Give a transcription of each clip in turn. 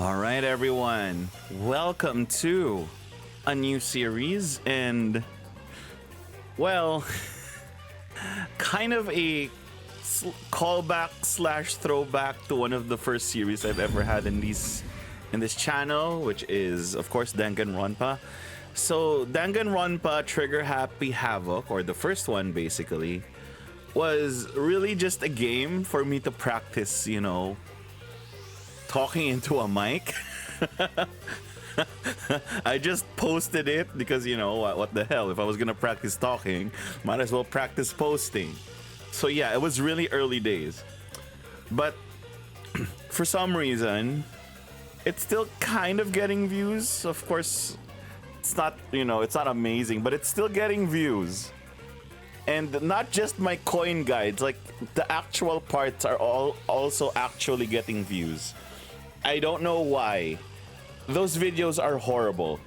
All right, everyone. Welcome to a new series and, well, kind of a callback slash throwback to one of the first series I've ever had in this channel, which is, of course, Danganronpa. So, Danganronpa Trigger Happy Havoc, or the first one, basically, was really just a game for me to practice, talking into a mic. I just posted it because, what the hell? If I was gonna practice talking, might as well practice posting. So yeah, it was really early days. But for some reason, it's still kind of getting views. Of course, it's not, it's not amazing, but it's still getting views. And not just my coin guides, like the actual parts are all also actually getting views. I don't know why. Those videos are horrible,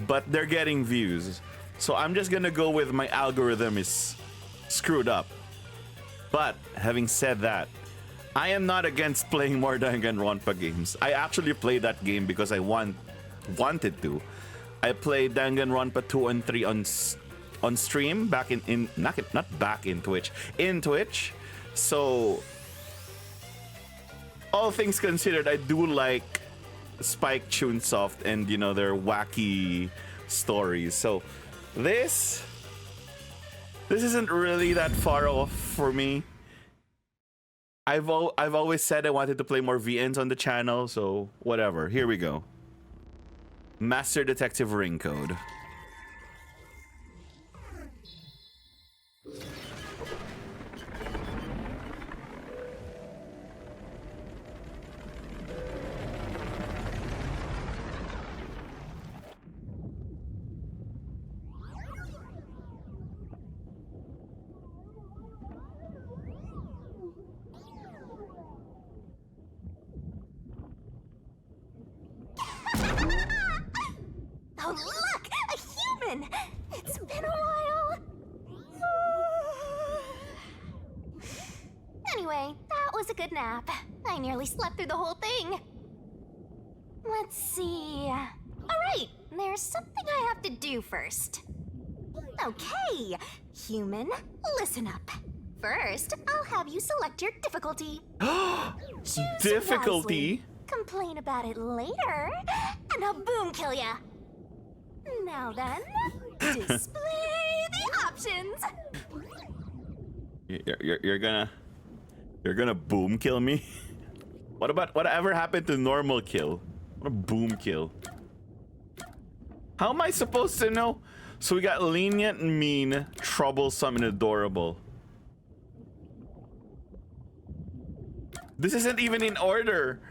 but they're getting views. So I'm just gonna go with my algorithm is screwed up. But having said that, I am not against playing more Danganronpa games. I actually played that game because I wanted to. I played Danganronpa 2 and 3 on stream back in not back in Twitch. In Twitch. So all things considered, I do like Spike Chunsoft and their wacky stories. So this isn't really that far off for me. I've always said I wanted to play more VNs on the channel, so whatever. Here we go. Master Detective Raincode. Oh, look! A human! It's been a while! Anyway, that was a good nap. I nearly slept through the whole thing. Let's see... Alright, there's something I have to do first. Okay, human, listen up. First, I'll have you select your difficulty. Choose Difficulty? wisely. Complain about it later, and I'll boom kill ya. Now then, display the options. You're gonna boom kill me? What about whatever happened to normal kill? What a boom kill. How am I supposed to know? So we got lenient, mean, troublesome, and adorable. This isn't even in order.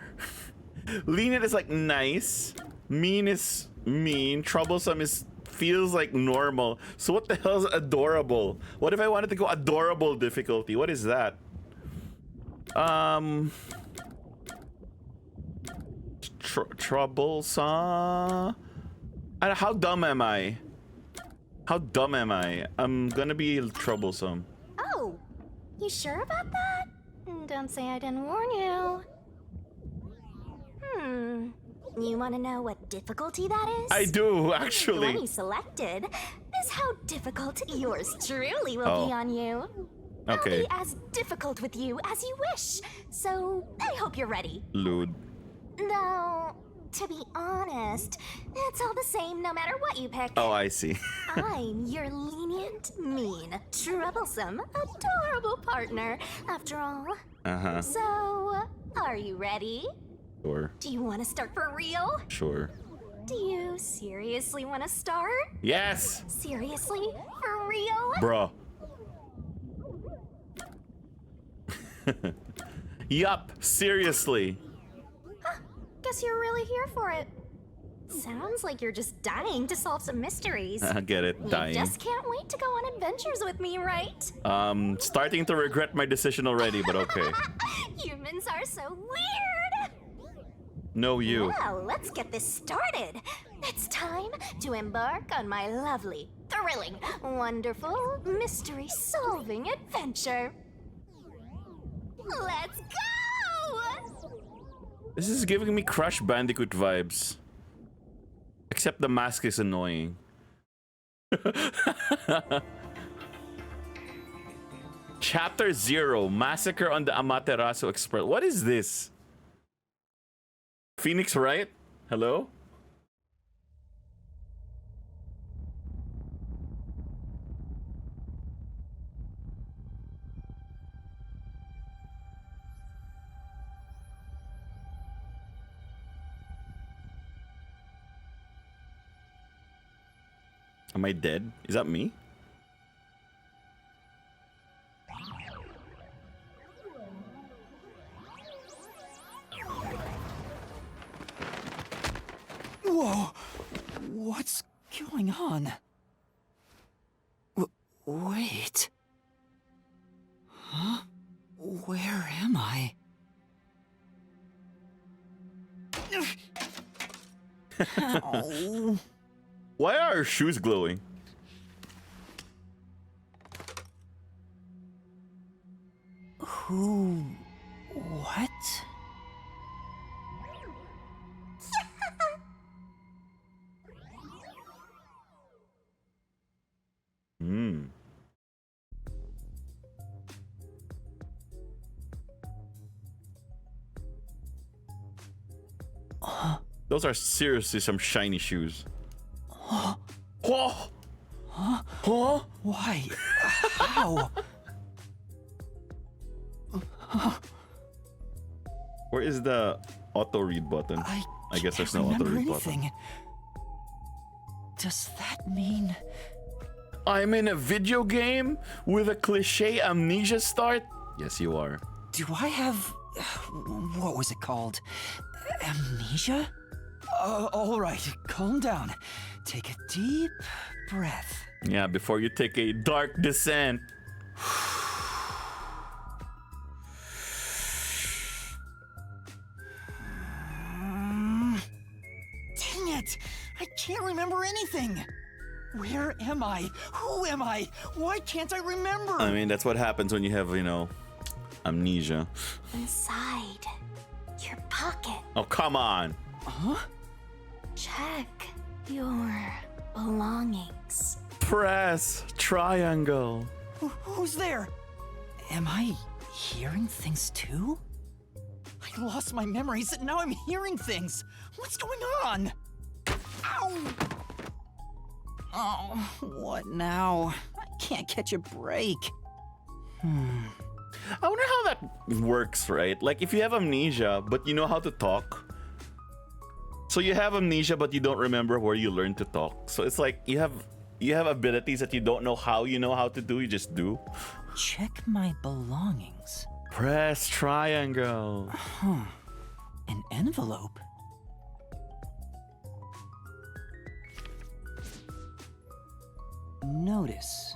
Lenient is like nice. Mean is mean. Troublesome is feels like normal. So what the hell is adorable? What if I wanted to go adorable difficulty? What is that? Troublesome. How dumb am I? How dumb am I? I'm gonna be troublesome. Oh, you sure about that? Don't say I didn't warn you. You want to know what difficulty that is? I do, The actually. one you selected is how difficult yours truly will be on you. Okay. I'll be as difficult with you as you wish, so I hope you're ready. Lewd. Though, to be honest, it's all the same no matter what you pick. Oh, I see. I'm your lenient, mean, troublesome, adorable partner, after all. Uh-huh. So, are you ready? Sure. Do you want to start for real? Sure. Do you seriously want to start? Yes! Seriously? For real? Bro. Yup, seriously. Huh, guess you're really here for it. Sounds like you're just dying to solve some mysteries. I get it, dying. You just can't wait to go on adventures with me, right? Starting to regret my decision already, but okay. Humans are so weird! No, you. Well, let's get this started. It's time to embark on my lovely, thrilling, wonderful, mystery-solving adventure. Let's go! This is giving me Crash Bandicoot vibes. Except the mask is annoying. Chapter 0, Massacre on the Amaterasu Express. What is this? Phoenix Wright? Hello? Am I dead? Is that me? Whoa! What's going on? Wait. Huh? Where am I? Ow. Why are our shoes glowing? Who? What? Those are seriously some shiny shoes. Huh? Oh! Huh? Huh? Why? How? Where is the auto read button? I guess there's no auto read button. Does that mean I'm in a video game with a cliche amnesia start? Yes, you are. do I have what was it called? Amnesia? All right, calm down. Take a deep breath. Yeah, before you take a dark descent. Dang it! I can't remember anything. Where am I? Who am I? Why can't I remember? I mean, that's what happens when you have, you know, amnesia. Inside your pocket. Oh, come on. Huh? Check your belongings. Press triangle. Who's there? Am I hearing things too? I lost my memories and now I'm hearing things. What's going on? Ow! Oh, what now? I can't catch a break. I wonder how that works, right? Like, if you have amnesia, but you know how to talk. So you have amnesia, but you don't remember where you learned to talk. So it's like you have abilities that you don't know how to do. You just do. Check my belongings. Press triangle. Huh. An envelope? Notice.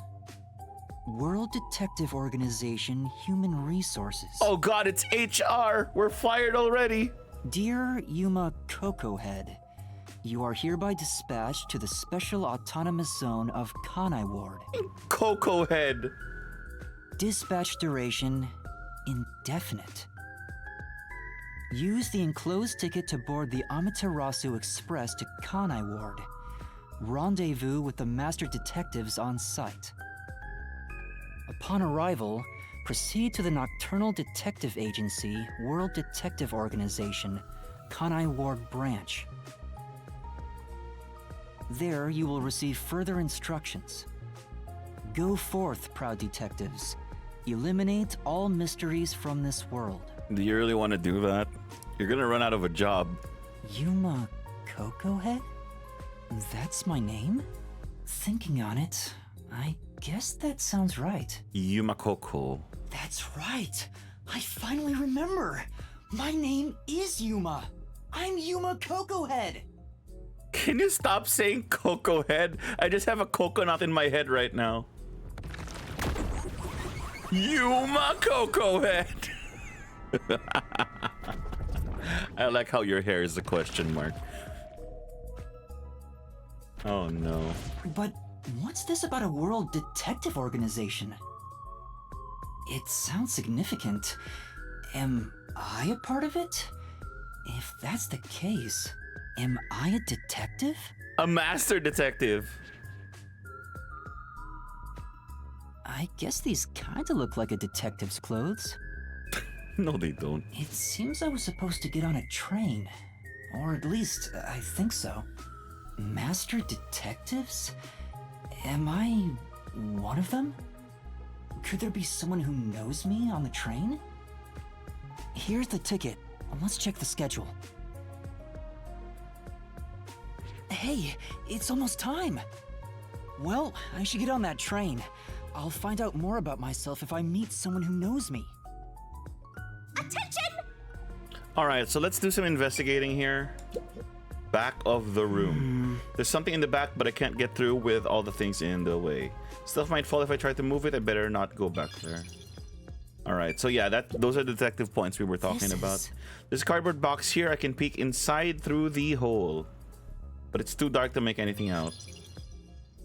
World Detective Organization Human Resources. Oh god, it's HR. We're fired already. Dear Yuma Kokohead, you are hereby dispatched to the Special Autonomous Zone of Kanai Ward. Kokohead. Dispatch duration indefinite. Use the enclosed ticket to board the Amaterasu Express to Kanai Ward. Rendezvous with the master detectives on site. Upon arrival, proceed to the Nocturnal Detective Agency, World Detective Organization, Kanai Ward Branch. There you will receive further instructions. Go forth, proud detectives. Eliminate all mysteries from this world. Do you really want to do that? You're gonna run out of a job. Yuma Kokohead? That's my name? Thinking on it, I guess that sounds right. Yuma Koko. That's right. I finally remember. My name is Yuma. I'm Yuma Kokohead. Can you stop saying Kokohead? I just have a coconut in my head right now. Yuma Kokohead. I like how your hair is a question mark. Oh no. But what's this about a world detective organization? It sounds significant. Am I a part of it? If that's the case, am I a detective? A master detective. I guess these kinda look like a detective's clothes. No, they don't. It seems I was supposed to get on a train. Or at least, I think so. Master detectives? Am I one of them? Could there be someone who knows me on the train? Here's the ticket. Let's check the schedule. Hey, it's almost time. Well, I should get on that train. I'll find out more about myself if I meet someone who knows me. Attention! All right, so let's do some investigating here. Back of the room. There's something in the back, but I can't get through with all the things in the way. Stuff might fall if I try to move it. I better not go back there. All right, so yeah, those are detective points we were talking about. This cardboard box here, I can peek inside through the hole, but it's too dark to make anything out.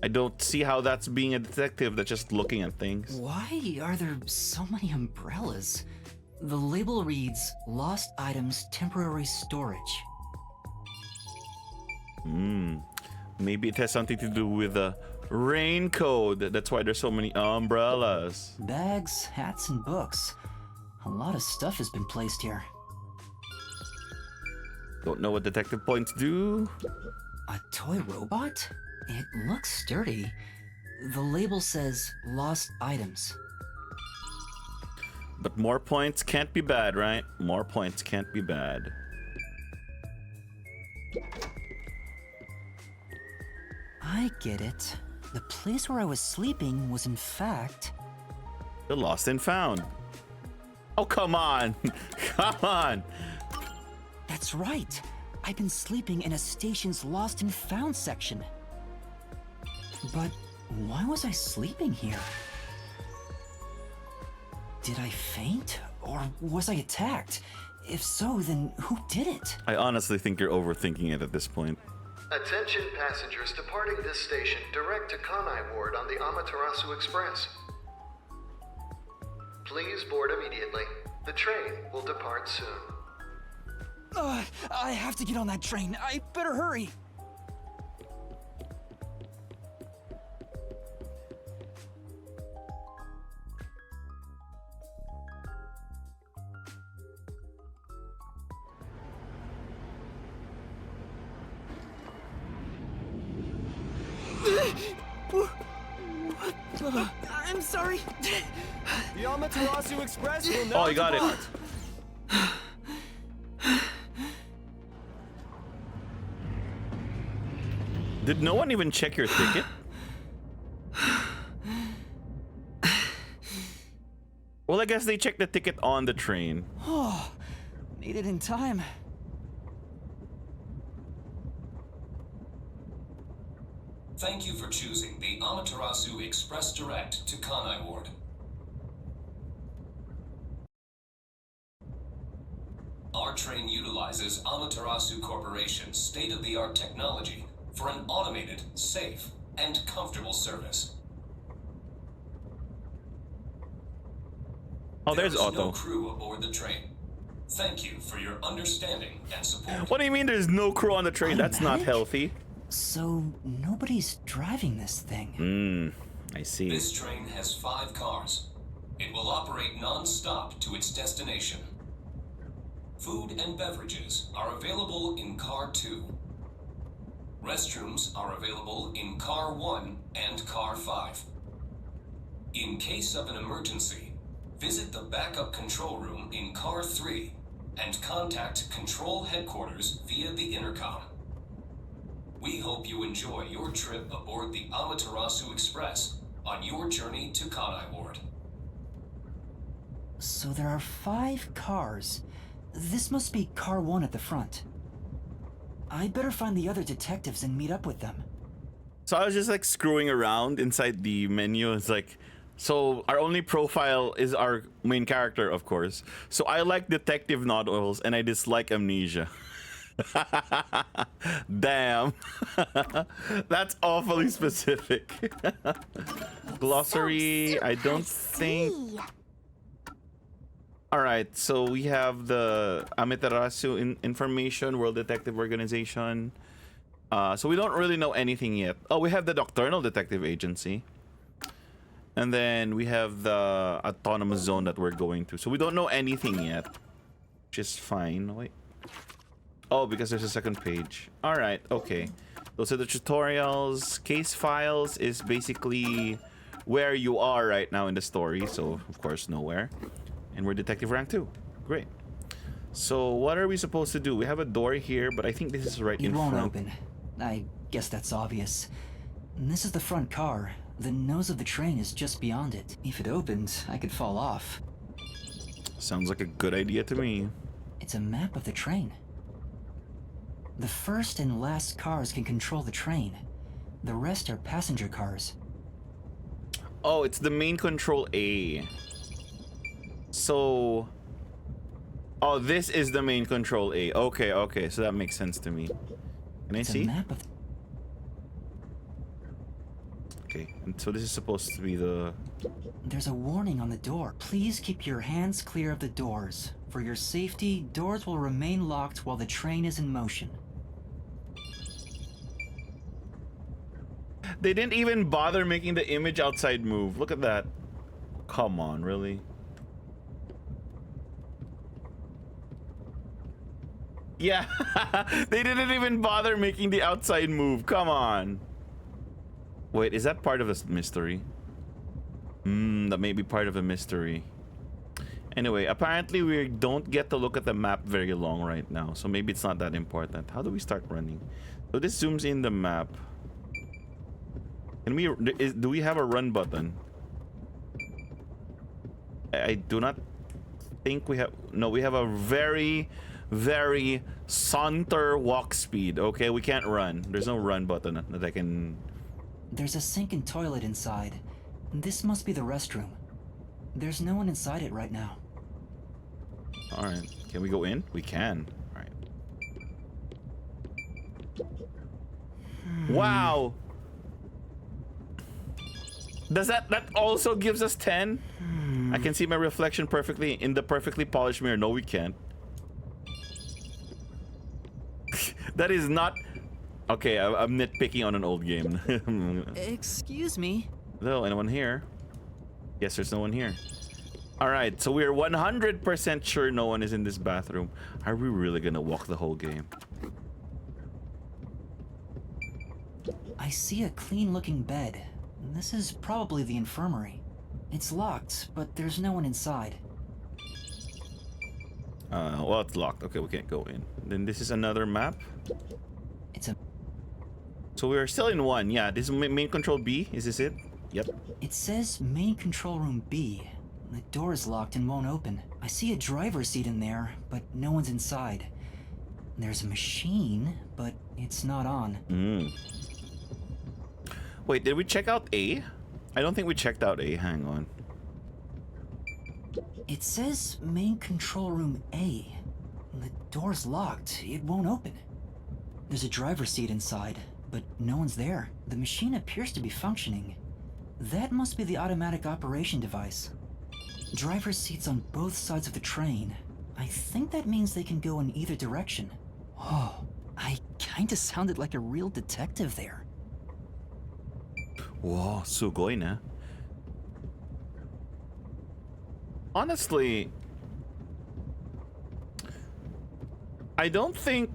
I don't see how that's being a detective. That's just looking at things. Why are there so many umbrellas? The label reads, Lost Items Temporary Storage. Maybe it has something to do with the Raincode. That's why there's so many umbrellas. Bags, hats, and books. A lot of stuff has been placed here. Don't know what detective points do. A toy robot? It looks sturdy. The label says Lost Items. But more points can't be bad, right? More points can't be bad. I get it. The place where I was sleeping was in fact... The lost and found. Oh, come on. Come on. That's right. I've been sleeping in a station's lost and found section. But why was I sleeping here? Did I faint? Or was I attacked? If so, then who did it? I honestly think you're overthinking it at this point. Attention passengers departing this station direct to Kanai Ward on the Amaterasu Express. Please board immediately. The train will depart soon. I have to get on that train. I better hurry. I'm sorry. The Amaterasu Express will now Oh, you got depart. it. Did no one even check your ticket? Well, I guess they checked the ticket on the train. Oh, made it in time. Thank you for choosing the Amaterasu Express Direct to Kanai Ward. Our train utilizes Amaterasu Corporation's state-of-the-art technology for an automated, safe, and comfortable service. Oh, there's There is Otto. no crew aboard the train. Thank you for your understanding and support. What do you mean there's no crew on the train? That's not Automatic? healthy. So nobody's driving this thing. I see. This train has 5 cars. It will operate non-stop to its destination. Food and beverages are available in Car 2. Restrooms are available in Car 1 and Car 5. In case of an emergency, visit the backup control room in Car 3 and contact Control Headquarters via the intercom. We hope you enjoy your trip aboard the Amaterasu Express on your journey to Kanai Ward. So there are 5 cars. This must be car 1 at the front. I better find the other detectives and meet up with them. So I was just like screwing around inside the menu. It's like, so our only profile is our main character, of course. So I like detective novels and I dislike Amnesia. Damn. That's awfully specific. Glossary, So I don't super think. see. All right, so we have the Amaterasu Information World Detective Organization. So we don't really know anything yet. Oh, we have the Nocturnal Detective Agency. And then we have the Autonomous Zone that we're going to. So we don't know anything yet. Which is fine. Wait. Oh, because there's a second page. All right, okay. Those are the tutorials. Case files is basically where you are right now in the story. So, of course, nowhere. And we're Detective Rank 2. Great. So, what are we supposed to do? We have a door here, but I think this is right in front. It won't open. I guess that's obvious. And this is the front car. The nose of the train is just beyond it. If it opened, I could fall off. Sounds like a good idea to me. It's a map of the train. The first and last cars can control the train. The rest are passenger cars. Oh, it's the main control A. So... Oh, this is the main control A. Okay, okay, so that makes sense to me. Can I see? A map of... Okay, and so this is supposed to be the... There's a warning on the door. Please keep your hands clear of the doors. For your safety, doors will remain locked while the train is in motion. They didn't even bother making the image outside move. Look at that. Come on, really? Yeah, they didn't even bother making the outside move. Come on. Wait, is that part of the mystery? That may be part of the mystery. Anyway, apparently we don't get to look at the map very long right now, so maybe it's not that important. How do we start running? So this zooms in the map. Can we? Do we have a run button? I do not think we have. No, we have a very, very saunter walk speed. Okay, we can't run. There's no run button that I can. There's a sink and toilet inside. This must be the restroom. There's no one inside it right now. All right, can we go in? We can. All right. Wow. Does that also gives us 10? I can see my reflection perfectly in the perfectly polished mirror. No, we can't. That is not... Okay, I'm nitpicking on an old game. Excuse me? Hello, anyone here? Yes, there's no one here. All right, so we're 100% sure no one is in this bathroom. Are we really gonna walk the whole game? I see a clean-looking bed. This is probably the infirmary. It's locked, but there's no one inside. Well, it's locked. Okay, we can't go in. Then this is another map. It's a... So we are still in one. Yeah, this is main control B. Is this it? Yep. It says main control room B. The door is locked and won't open. I see a driver's seat in there, but no one's inside. There's a machine, but it's not on. Wait, did we check out A? I don't think we checked out A. Hang on. It says main control room A. The door's locked. It won't open. There's a driver's seat inside, but no one's there. The machine appears to be functioning. That must be the automatic operation device. Driver's seats on both sides of the train. I think that means they can go in either direction. Oh, I kinda sounded like a real detective there. Wow, sugoi na. Honestly, I don't think,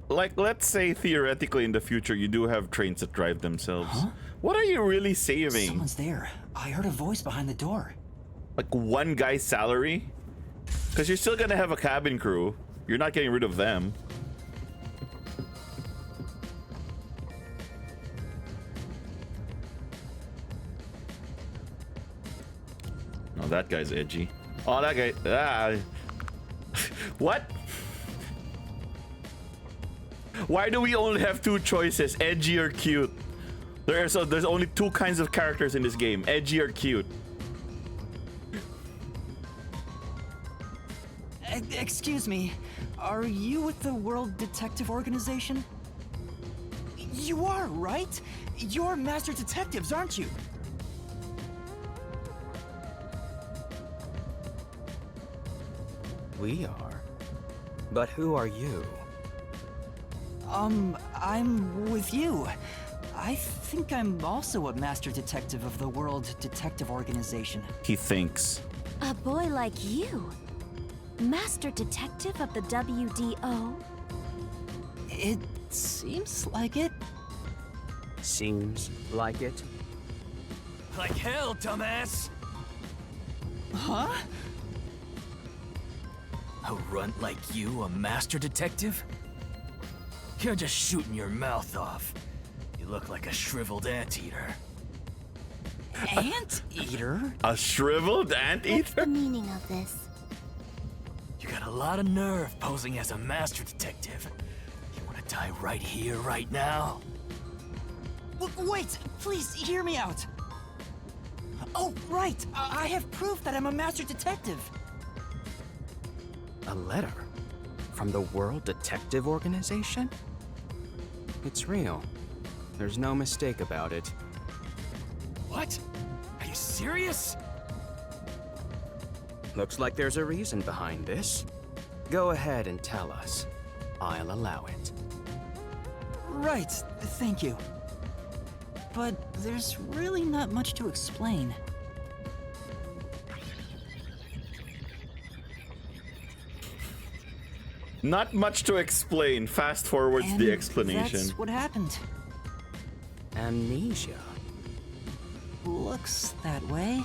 like, let's say theoretically in the future you do have trains that drive themselves. Huh? What are you really saving? Someone's there. I heard a voice behind the door. Like one guy's salary? Because you're still gonna have a cabin crew. You're not getting rid of them. Oh, that guy's edgy. Oh, that guy. Ah. What? Why do we only have two choices? Edgy or cute? There's only two kinds of characters in this game. Edgy or cute. Excuse me. Are you with the World Detective Organization? You are, right? You're master detectives, aren't you? we are. But who are you? I'm with you. I think I'm also a master detective of the World Detective Organization. He thinks. A boy like you? Master Detective of the WDO? It seems like it. Seems like it? Like hell, dumbass! Huh? A runt like you, a master detective? You're just shooting your mouth off. You look like a shriveled anteater. Anteater? A shriveled What's anteater? the meaning of this? You got a lot of nerve posing as a master detective. You wanna die right here, right now? Wait, please hear me out. Oh, right. I have proof that I'm a master detective. A letter? From the World Detective Organization? It's real. There's no mistake about it. What? Are you serious? Looks like there's a reason behind this. Go ahead and tell us. I'll allow it. Right, thank you. But there's really not much to explain. Not much to explain. Fast forwards And the explanation. that's what happened. Amnesia. Looks that way.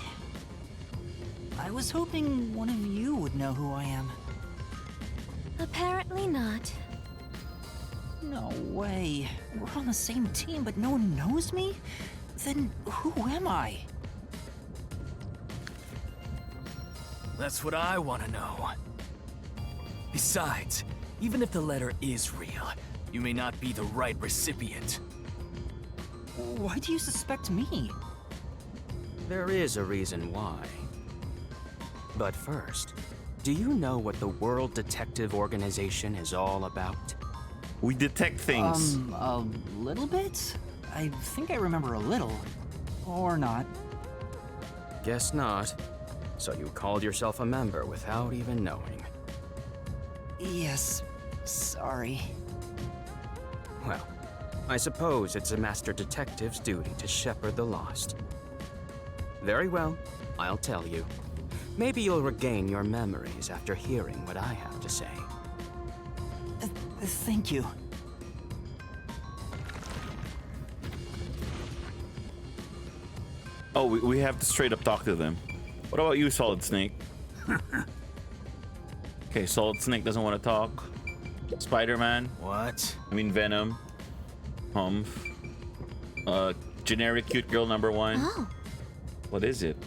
I was hoping one of you would know who I am. Apparently not. No way. We're on the same team, but no one knows me? Then who am I? That's what I want to know. Besides, even if the letter is real, you may not be the right recipient. Why do you suspect me? There is a reason why. But first, do you know what the World Detective Organization is all about? We detect things. A little bit? I think I remember a little. Or not. Guess not. So you called yourself a member without even knowing. Yes, sorry. Well, I suppose it's a master detective's duty to shepherd the lost. Very well, I'll tell you. Maybe you'll regain your memories after hearing what I have to say. Thank you. Oh, we have to straight up talk to them. What about you, Solid Snake? Okay, Solid Snake doesn't want to talk. Spider-Man. What? I mean Venom. Humph. Generic cute girl number 1. Oh, What is it?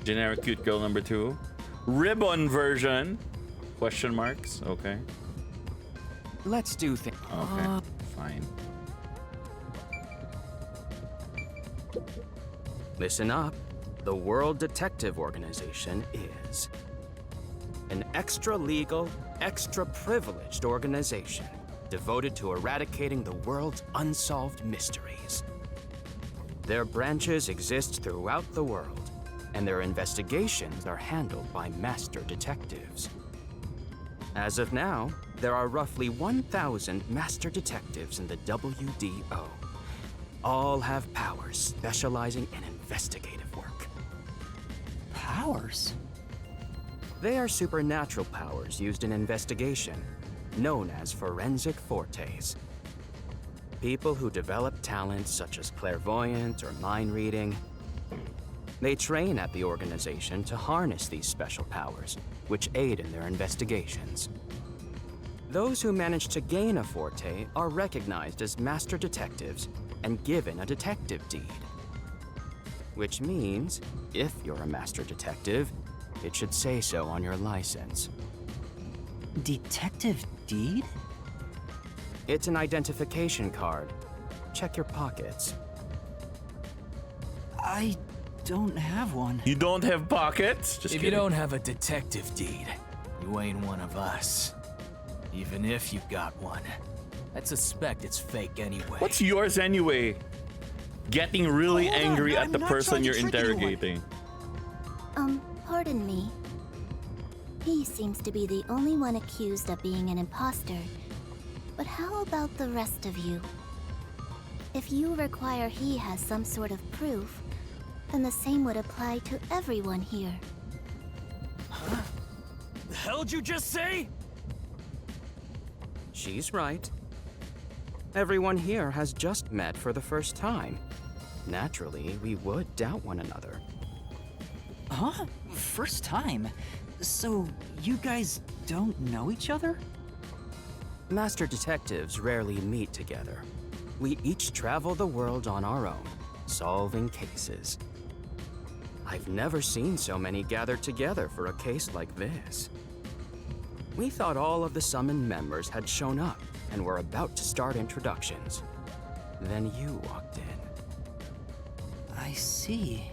Generic cute girl number 2. Ribbon version. Question marks. Okay. Let's do things. Okay. Fine. Listen up. The World Detective Organization is an extra-legal, extra-privileged organization devoted to eradicating the world's unsolved mysteries. Their branches exist throughout the world, and their investigations are handled by master detectives. As of now, there are roughly 1,000 master detectives in the WDO. All have powers specializing in investigative work. Powers? They are supernatural powers used in investigation, known as forensic fortes. People who develop talents such as clairvoyance or mind reading. They train at the organization to harness these special powers, which aid in their investigations. Those who manage to gain a forte are recognized as master detectives and given a detective deed. Which means, if you're a master detective, it should say so on your license. Detective deed? It's an identification card. Check your pockets. I don't have one. You don't have pockets? Just If kidding. you don't have a detective deed, you ain't one of us. Even if you got one, I'd suspect it's fake anyway. What's yours anyway? Getting really Hold on, angry at I'm the not person trying to you're trick anyone. interrogating. pardon me. He seems to be the only one accused of being an imposter. But how about the rest of you? If you require he has some sort of proof, then the same would apply to everyone here. Huh? The hell'd you just say? She's right. Everyone here has just met for the first time. Naturally, we would doubt one another. Huh? First time? So, you guys don't know each other? Master detectives rarely meet together. We each travel the world on our own, solving cases. I've never seen so many gathered together for a case like this. We thought all of the summoned members had shown up and were about to start introductions. Then you walked in. I see.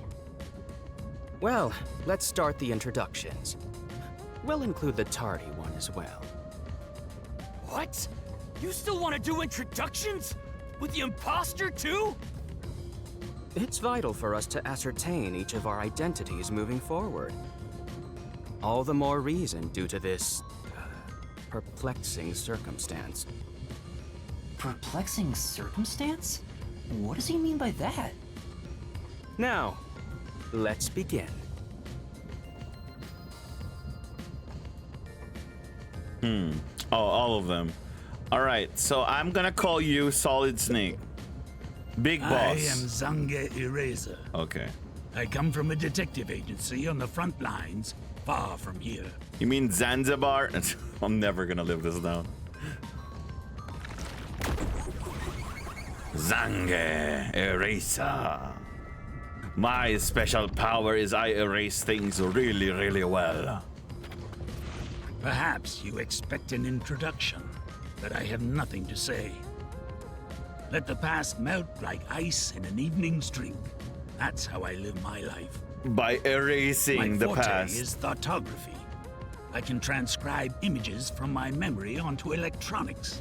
Well, let's start the introductions. We'll include the tardy one as well. What? You still want to do introductions? With the imposter too? It's vital for us to ascertain each of our identities moving forward. All the more reason due to this perplexing circumstance. Perplexing circumstance? What does he mean by that? Now, let's begin. Oh, all of them. All right, so I'm gonna call you Solid Snake. Big boss. I am Zange Eraser. Okay. I come from a detective agency on the front lines, far from here. You mean Zanzibar? I'm never gonna live this down. Zange Eraser. My special power is I erase things really, really well. Perhaps you expect an introduction, but I have nothing to say. Let the past melt like ice in an evening's drink. That's how I live my life. By erasing the My forte past. is thoughtography. I can transcribe images from my memory onto electronics.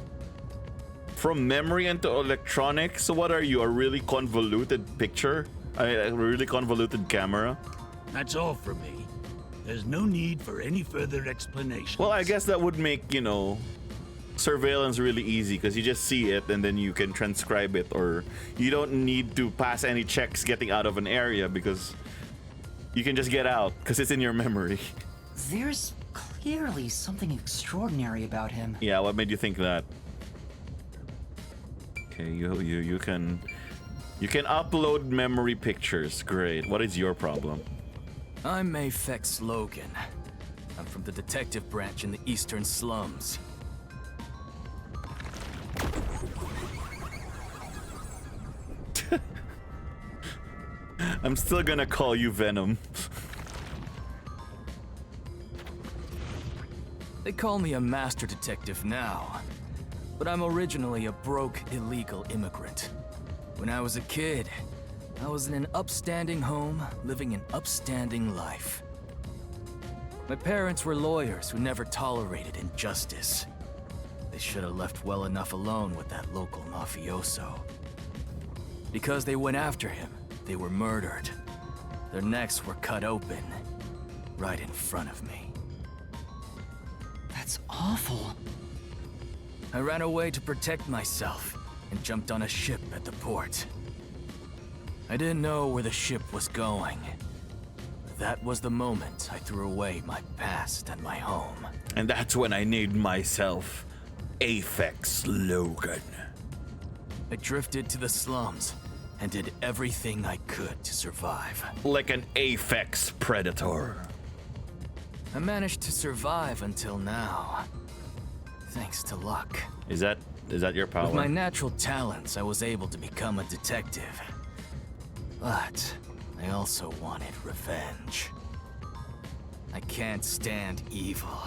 From memory into electronics? So what are you, a really convoluted picture? A really convoluted camera? That's all from me. There's no need for any further explanation. Well, I guess that would make, you know, surveillance really easy because you just see it and then you can transcribe it, or you don't need to pass any checks getting out of an area because you can just get out because it's in your memory. There's clearly something extraordinary about him. Yeah, what made you think that? Okay, you can upload memory pictures. Great. What is your problem? I'm Aphex Logan. I'm from the detective branch in the eastern slums. I'm still gonna call you Venom. They call me a master detective now, but I'm originally a broke, illegal immigrant. When I was a kid, I was in an upstanding home, living an upstanding life. My parents were lawyers who never tolerated injustice. They should have left well enough alone with that local mafioso. Because they went after him, they were murdered. Their necks were cut open, right in front of me. That's awful. I ran away to protect myself and jumped on a ship at the port. I didn't know where the ship was going. That was the moment I threw away my past and my home. And that's when I named myself Aphex Logan. I drifted to the slums and did everything I could to survive. Like an Aphex predator. I managed to survive until now, thanks to luck. Is that your power? With my natural talents, I was able to become a detective. But I also wanted revenge. I can't stand evil.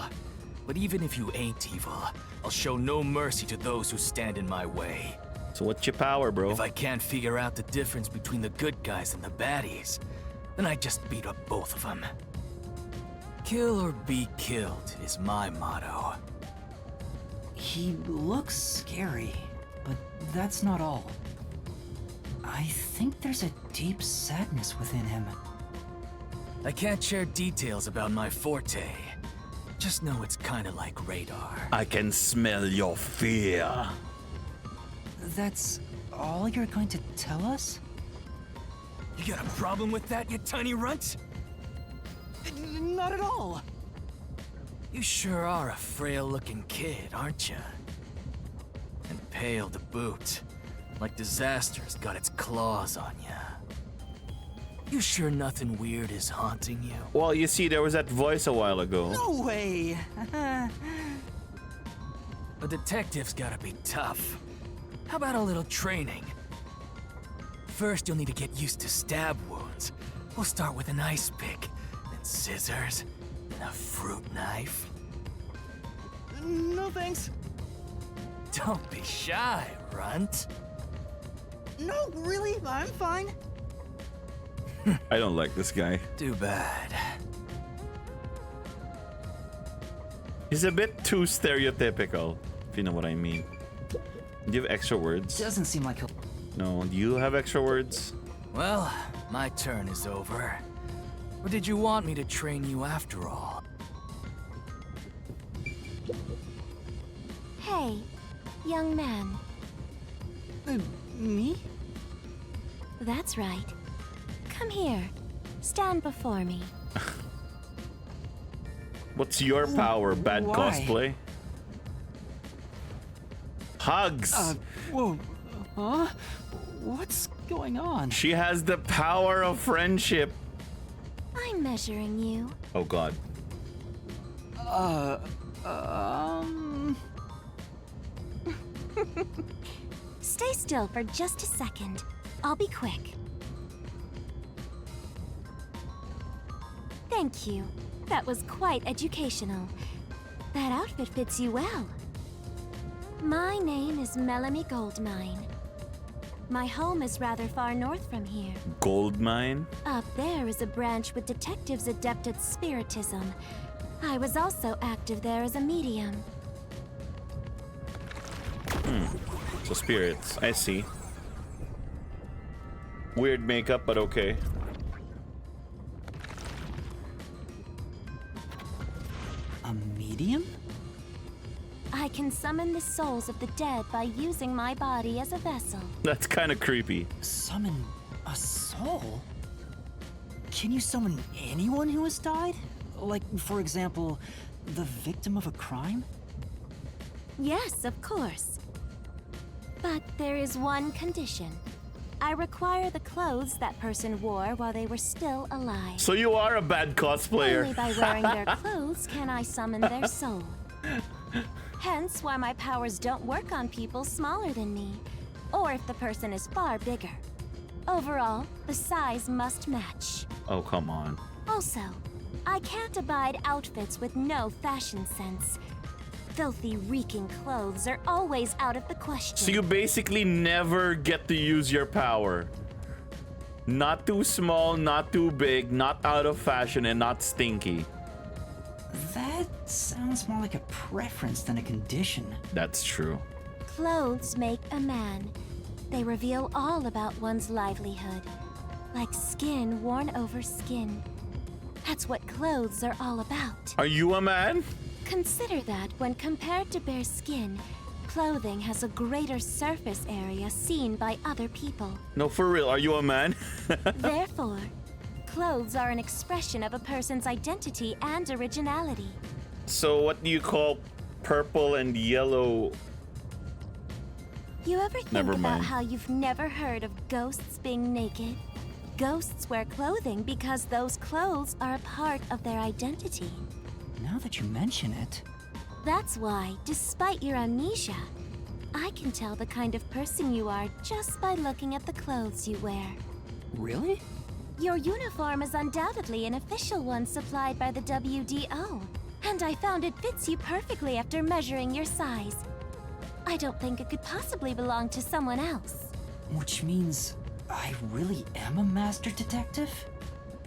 But even if you ain't evil, I'll show no mercy to those who stand in my way. So what's your power, bro? If I can't figure out the difference between the good guys and the baddies, then I just beat up both of them. Kill or be killed is my motto. He looks scary, but that's not all. I think there's a deep sadness within him. I can't share details about my forte. Just know it's kinda like radar. I can smell your fear. That's all you're going to tell us? You got a problem with that, you tiny runt? Not at all. You sure are a frail-looking kid, aren't you? And pale to boot. Like disaster's got its claws on ya. You sure nothing weird is haunting you? Well, you see, there was that voice a while ago. No way! A detective's gotta be tough. How about a little training? First, you'll need to get used to stab wounds. We'll start with an ice pick, then scissors, then a fruit knife. No thanks. Don't be shy, runt. No, really, I'm fine. I don't like this guy. Too bad. He's a bit too stereotypical, if you know what I mean. Do you have extra words? Doesn't seem like he'll... No, do you have extra words? Well, my turn is over. Or did you want me to train you after all? Hey, young man. Me? That's right. Come here. Stand before me. What's your power, bad why? cosplay? Hugs! Whoa. Huh? What's going on? She has the power of friendship. I'm measuring you. Oh god. Stay still for just a second. I'll be quick. Thank you. That was quite educational. That outfit fits you well. My name is Melami Goldmine. My home is rather far north from here. Goldmine? Up there is a branch with detectives adept at spiritism. I was also active there as a medium. So spirits, I see. Weird makeup, but okay. A medium? I can summon the souls of the dead by using my body as a vessel. That's kind of creepy. Summon a soul? Can you summon anyone who has died? Like, for example, the victim of a crime? Yes, of course. But there is one condition. I require the clothes that person wore while they were still alive. So you are a bad cosplayer. Only by wearing their clothes can I summon their soul. Hence why my powers don't work on people smaller than me, or if the person is far bigger. Overall, the size must match. Oh, come on. Also, I can't abide outfits with no fashion sense. Filthy, reeking clothes are always out of the question. So you basically never get to use your power. Not too small, not too big, not out of fashion, and not stinky. That sounds more like a preference than a condition. That's true. Clothes make a man. They reveal all about one's livelihood. Like skin worn over skin. That's what clothes are all about. Are you a man? Consider that when compared to bare skin, clothing has a greater surface area seen by other people. No, for real, are you a man? Therefore, clothes are an expression of a person's identity and originality. So what do you call purple and yellow? You ever think Never about mind. how you've never heard of ghosts being naked? Ghosts wear clothing because those clothes are a part of their identity. Now that you mention it... That's why, despite your amnesia, I can tell the kind of person you are just by looking at the clothes you wear. Really? Your uniform is undoubtedly an official one supplied by the WDO, and I found it fits you perfectly after measuring your size. I don't think it could possibly belong to someone else. Which means I really am a master detective?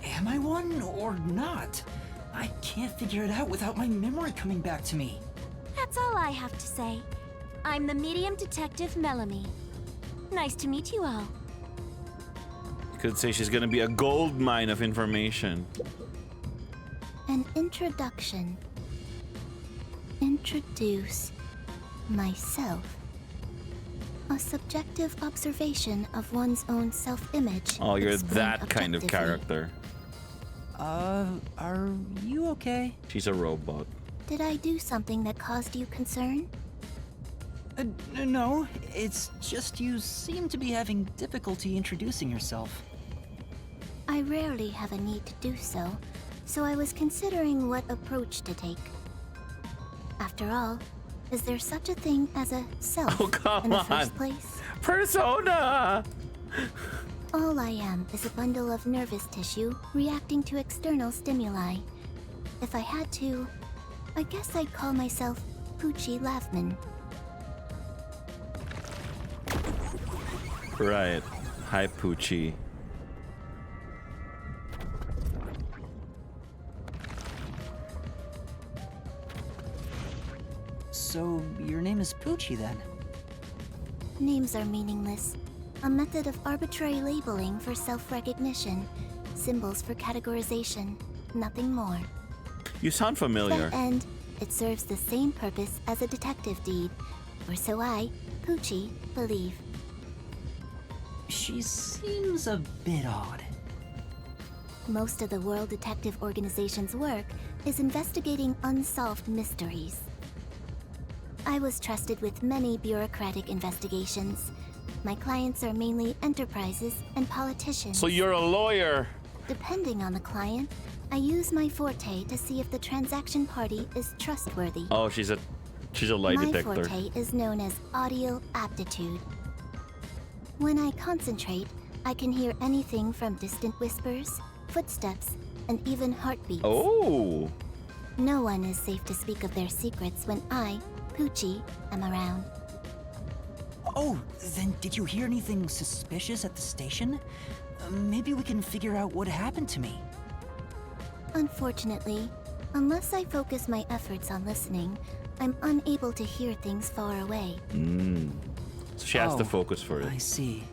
Am I one or not? I can't figure it out without my memory coming back to me. That's all I have to say. I'm the medium detective Melami. Nice to meet you all. You could say she's gonna be a gold mine of information. An introduction. Introduce myself. A subjective observation of one's own self-image. Oh, you're explained that kind of objectively. character. Are you okay? She's a robot. Did I do something that caused you concern? No, it's just you seem to be having difficulty introducing yourself. I rarely have a need to do so, so I was considering what approach to take. After all, is there such a thing as a self Oh, come in the on. first place? Persona! All I am is a bundle of nervous tissue reacting to external stimuli. If I had to, I guess I'd call myself Pucci Lavmin. Right. Hi, Pucci. So, your name is Pucci then? Names are meaningless. A method of arbitrary labeling for self-recognition. Symbols for categorization. Nothing more. You sound To familiar. that end, it serves the same purpose as a detective deed. Or so I, Pucci, believe. She seems a bit odd. Most of the World Detective Organization's work is investigating unsolved mysteries. I was trusted with many bureaucratic investigations. My clients are mainly enterprises and politicians. So you're a lawyer. Depending on the client, I use my forte to see if the transaction party is trustworthy. Oh, she's a lie My detector. forte is known as audio aptitude. When I concentrate, I can hear anything from distant whispers, footsteps, and even heartbeats. Oh. No one is safe to speak of their secrets when I, Pucci, am around. Oh, then did you hear anything suspicious at the station? Maybe we can figure out what happened to me. Unfortunately, unless I focus my efforts on listening, I'm unable to hear things far away. So she has to Oh, focus for I it. see.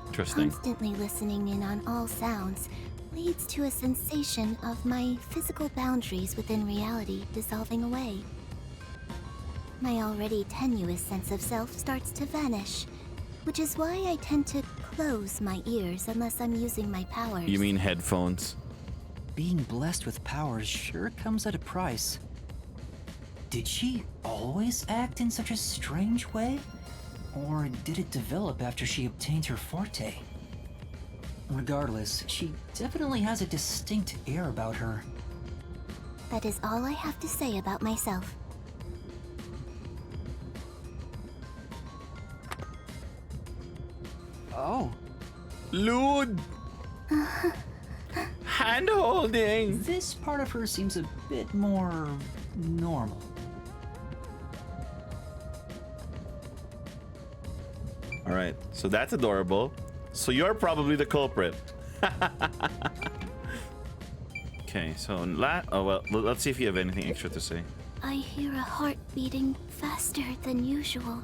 Interesting. Constantly listening in on all sounds leads to a sensation of my physical boundaries within reality dissolving away. My already tenuous sense of self starts to vanish, which is why I tend to close my ears unless I'm using my powers. You mean headphones? Being blessed with powers sure comes at a price. Did she always act in such a strange way? Or did it develop after she obtained her forte? Regardless, she definitely has a distinct air about her. That is all I have to say about myself. Oh, Lewd! Hand holding! this part of her seems a bit more normal. Alright, so that's adorable. So you're probably the culprit. Okay, so let's see if you have anything extra to say. I hear a heart beating faster than usual.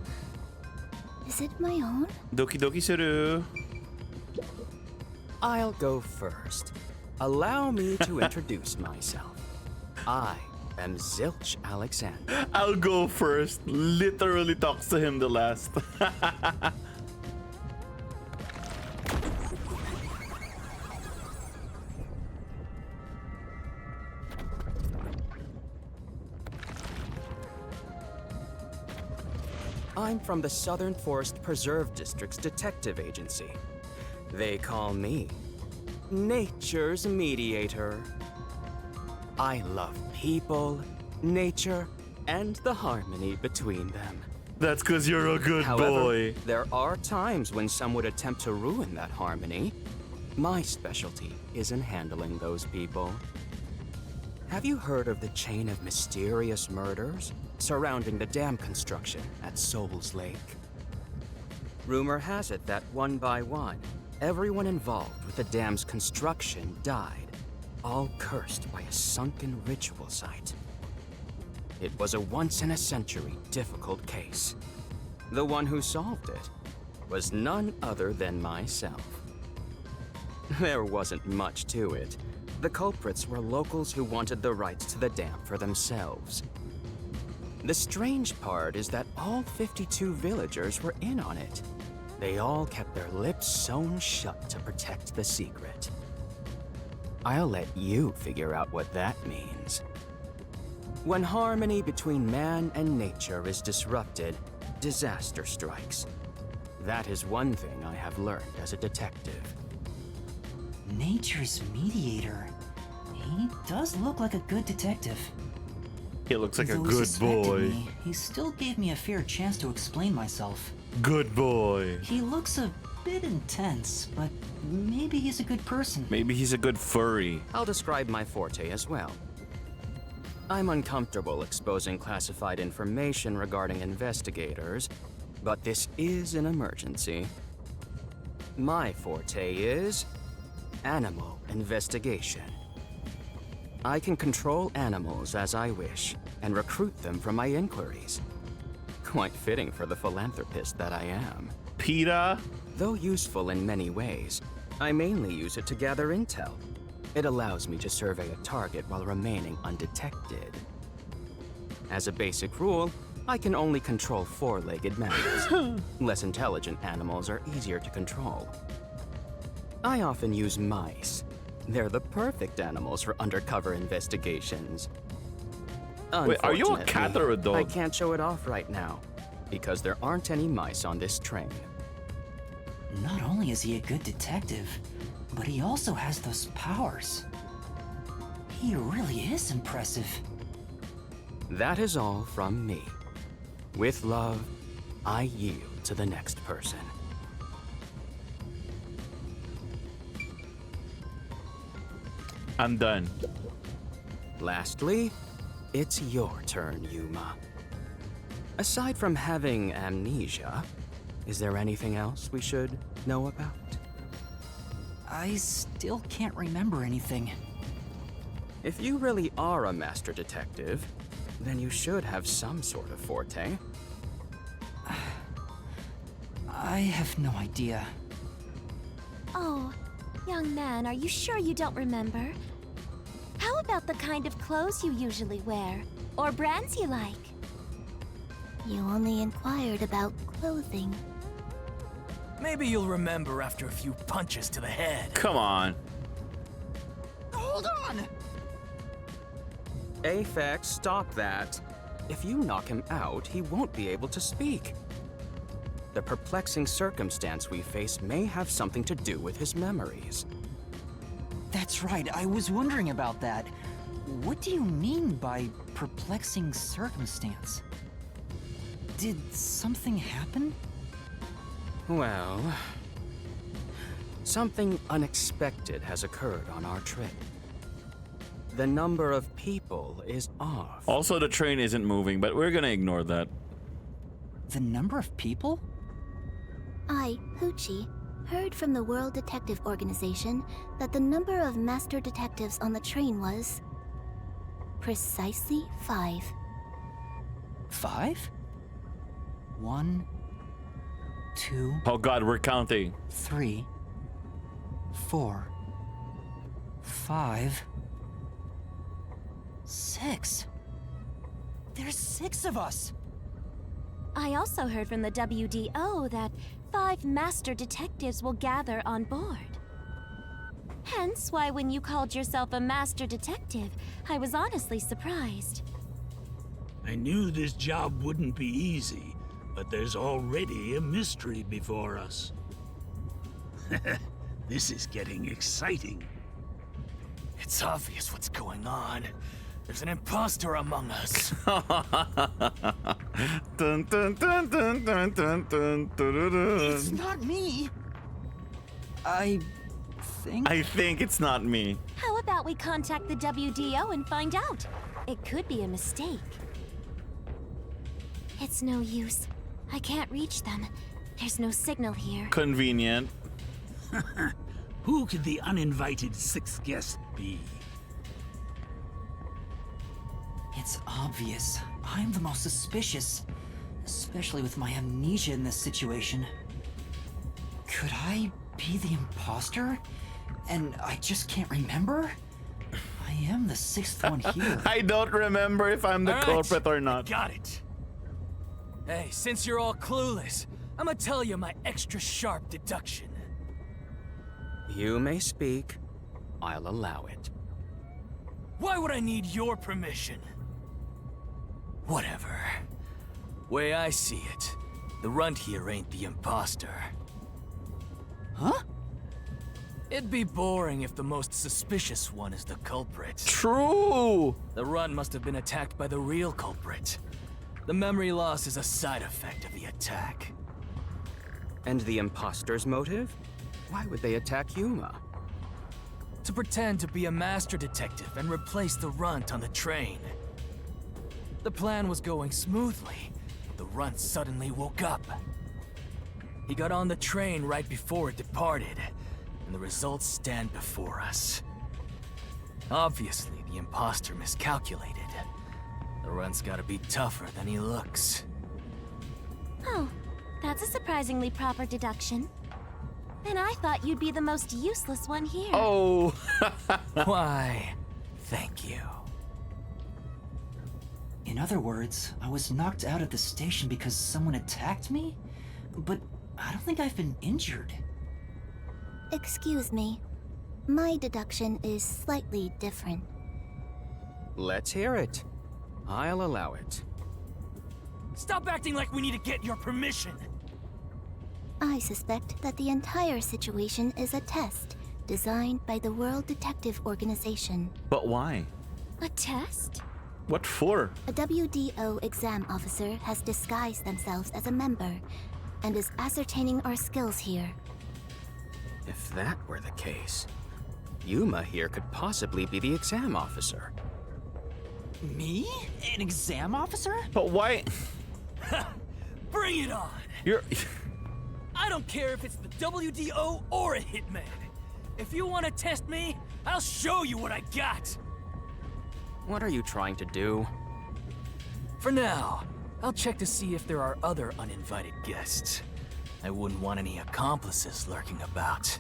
Is it my own? Doki doki suru. I'll go first. Allow me to introduce myself. I am Zilch Alexander. I'll go first. Literally talks to him the last. I'm from the Southern Forest Preserve District's detective agency. They call me Nature's Mediator. I love people, nature, and the harmony between them. That's because you're a good However, boy. there are times when some would attempt to ruin that harmony. My specialty is in handling those people. Have you heard of the chain of mysterious murders surrounding the dam construction at Souls Lake? Rumor has it that one by one, everyone involved with the dam's construction died, all cursed by a sunken ritual site. It was a once-in-a-century difficult case. The one who solved it was none other than myself. There wasn't much to it. The culprits were locals who wanted the rights to the dam for themselves. The strange part is that all 52 villagers were in on it. They all kept their lips sewn shut to protect the secret. I'll let you figure out what that means. When harmony between man and nature is disrupted, disaster strikes. That is one thing I have learned as a detective. Nature's mediator. He does look like a good detective. He looks like a Though he good suspected boy. me, he still gave me a fair chance to explain myself. Good boy. He looks a bit intense, but maybe he's a good person. Maybe he's a good furry. I'll describe my forte as well. I'm uncomfortable exposing classified information regarding investigators, but this is an emergency. My forte is animal investigation. I can control animals as I wish and recruit them for my inquiries. Quite fitting for the philanthropist that I am. PETA? Though useful in many ways, I mainly use it to gather intel. It allows me to survey a target while remaining undetected. As a basic rule, I can only control four-legged mammals. Less intelligent animals are easier to control. I often use mice. They're the perfect animals for undercover investigations. Wait, are you a cat or a dog? I can't show it off right now, because there aren't any mice on this train. Not only is he a good detective, but he also has those powers. He really is impressive. That is all from me. With love, I yield to the next person. I'm done. Lastly, it's your turn, Yuma. Aside from having amnesia, is there anything else we should know about? I still can't remember anything. If you really are a master detective, then you should have some sort of forte. I have no idea. Oh, young man, are you sure you don't remember? How about the kind of clothes you usually wear? Or brands you like? You only inquired about clothing. Maybe you'll remember after a few punches to the head. Come on. Hold on! Aphex, stop that. If you knock him out, he won't be able to speak. The perplexing circumstance we face may have something to do with his memories. That's right, I was wondering about that. What do you mean by perplexing circumstance? Did something happen? Well, something unexpected has occurred on our trip. The number of people is off. Also, the train isn't moving, but we're gonna ignore that. The number of people? I, Pucci, heard from the World Detective Organization that the number of master detectives on the train was precisely 5. 5? 1, 2, Oh god, we're counting. 3, 4, 5, 6. There's 6 of us! I also heard from the WDO that 5 master detectives will gather on board. Hence why when you called yourself a master detective, I was honestly surprised. I knew this job wouldn't be easy, but there's already a mystery before us. This is getting exciting. It's obvious what's going on. There's an imposter among us. Dun, dun, dun, dun, dun, dun, dun, dun, It's not me! I think it's not me. How about we contact the WDO and find out? It could be a mistake. It's no use. I can't reach them. There's no signal here. Convenient. Who could the uninvited 6th guest be? It's obvious. I'm the most suspicious. Especially with my amnesia in this situation. Could I be the imposter? And I just can't remember? I am the sixth one here. I don't remember if I'm the All right, culprit or not. Got it. Hey, since you're all clueless, I'm gonna tell you my extra sharp deduction. You may speak. I'll allow it. Why would I need your permission? Whatever. Way I see it, the runt here ain't the imposter. Huh? It'd be boring if the most suspicious one is the culprit. True. The runt must have been attacked by the real culprit. The memory loss is a side effect of the attack. And the imposter's motive? Why would they attack Yuma? To pretend to be a master detective and replace the runt on the train. The plan was going smoothly. The runt suddenly woke up. He got on the train right before it departed, and the results stand before us. Obviously, the imposter miscalculated. The runt's gotta be tougher than he looks. Oh, that's a surprisingly proper deduction. And I thought you'd be the most useless one here. Oh. Why, thank you. In other words, I was knocked out at the station because someone attacked me? But I don't think I've been injured. Excuse me. My deduction is slightly different. Let's hear it. I'll allow it. Stop acting like we need to get your permission. I suspect that the entire situation is a test designed by the World Detective Organization. But why? A test? What for? A WDO exam officer has disguised themselves as a member and is ascertaining our skills here. If that were the case, Yuma here could possibly be the exam officer. Me? An exam officer? But why? Bring it on! You're. I don't care if it's the WDO or a hitman. If you want to test me, I'll show you what I got. What are you trying to do? For now, I'll check to see if there are other uninvited guests. I wouldn't want any accomplices lurking about.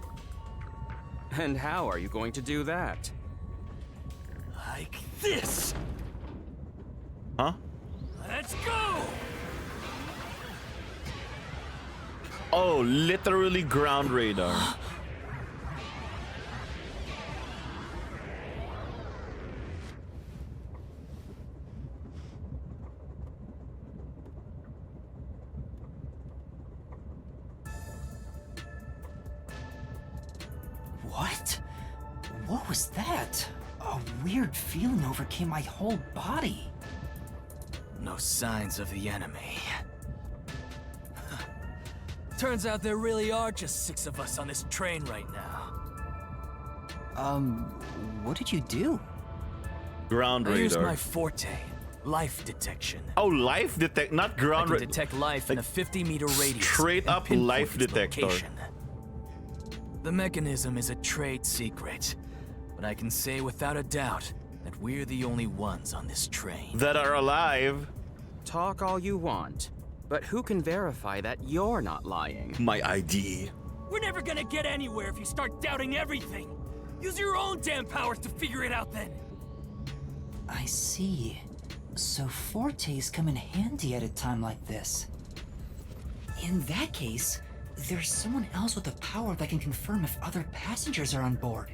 And how are you going to do that? Like this! Huh? Let's go! Oh, literally ground radar. What? What was that? A weird feeling overcame my whole body. No signs of the enemy. Turns out there really are just 6 of us on this train right now. What did you do? Ground I used radar. my forte, life detection. Oh, life detect, not I ground can radar. detect life in a 50-meter radius. straight and up pinpoint life its detector. location. The mechanism is a trade secret, but I can say without a doubt that we're the only ones on this train. That are alive. Talk all you want, but who can verify that you're not lying? My ID. We're never gonna get anywhere if you start doubting everything. Use your own damn powers to figure it out then. I see. So fortes come in handy at a time like this. In that case, there's someone else with the power that can confirm if other passengers are on board.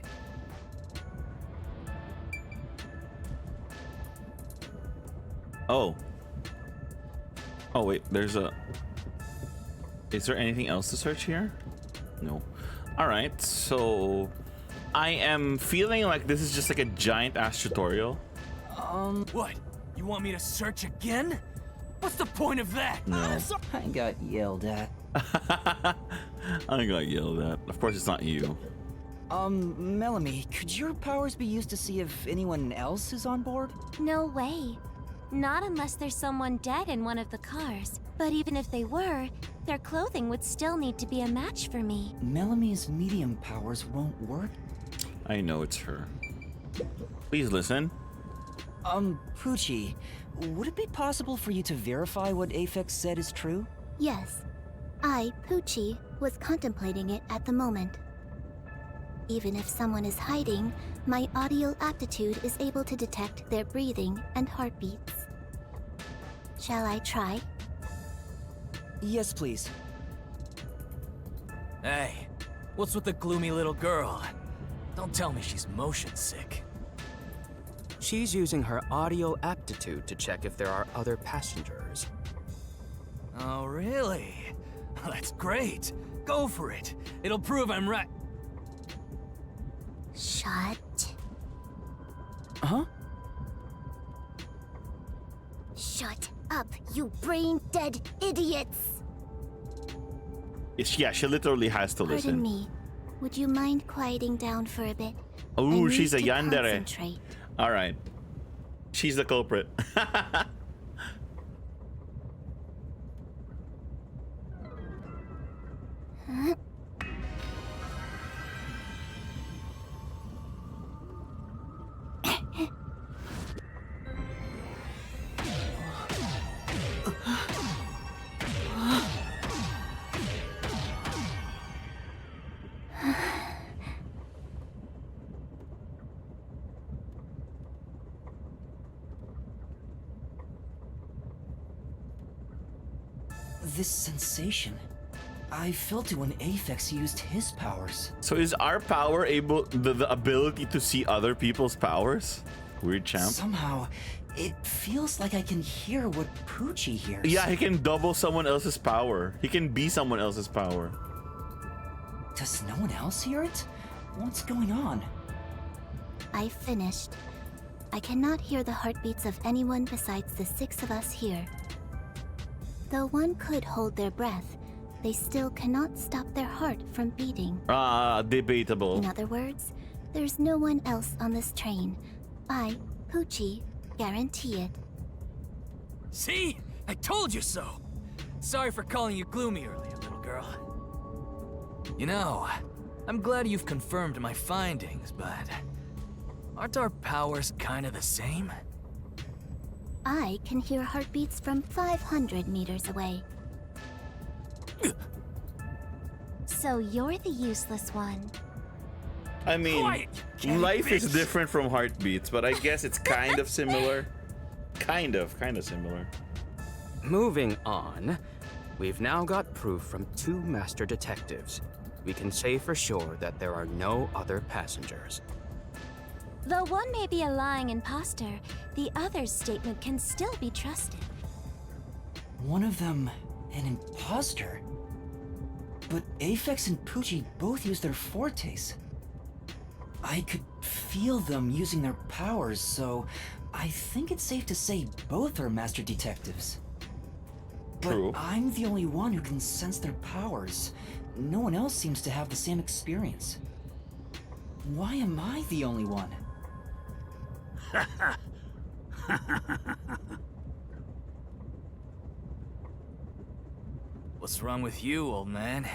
Oh. Oh wait, there's a... Is there anything else to search here? No. Alright, so... I am feeling like this is just like a giant ass tutorial. What? You want me to search again? What's the point of that? No. I got yelled at. I got yelled at. Of course it's not you. Melami, could your powers be used to see if anyone else is on board? No way. Not unless there's someone dead in one of the cars. But even if they were, their clothing would still need to be a match for me. Melami's medium powers won't work. I know it's her. Please listen. Pucci, would it be possible for you to verify what Aphex said is true? Yes. I, Pucci, was contemplating it at the moment. Even if someone is hiding, my audio aptitude is able to detect their breathing and heartbeats. Shall I try? Yes, please. Hey, what's with the gloomy little girl? Don't tell me she's motion sick. She's using her audio aptitude to check if there are other passengers. Oh, really? That's great. Go for it. It'll prove I'm right. Shut. Huh? Shut up, you brain-dead idiots! Yeah, she literally has to Pardon listen. me. Would you mind quieting down for a bit? Oh, I she's a need to yandere. concentrate. All right. She's the culprit. This sensation. I felt it when Aphex used his powers. So is our power able, the ability to see other people's powers? Weird champ. Somehow, it feels like I can hear what Pucci hears. Yeah, he can double someone else's power. He can be someone else's power. Does no one else hear it? What's going on? I finished. I cannot hear the heartbeats of anyone besides the 6 of us here. Though one could hold their breath, they still cannot stop their heart from beating. Debatable. In other words, there's no one else on this train. I, Pucci, guarantee it. See? I told you so. Sorry for calling you gloomy earlier, little girl. You know, I'm glad you've confirmed my findings, but aren't our powers kind of the same? I can hear heartbeats from 500 meters away. So you're the useless one. I mean, Quiet, you life is bitch. different from heartbeats, but I guess it's kind of similar. Kind of similar. Moving on, we've now got proof from 2 master detectives. We can say for sure that there are no other passengers. Though one may be a lying imposter, the other's statement can still be trusted. One of them, an imposter? But Aphex and Pucci both use their fortes. I could feel them using their powers, so I think it's safe to say both are master detectives. True. But I'm the only one who can sense their powers. No one else seems to have the same experience. Why am I the only one? What's wrong with you, old man?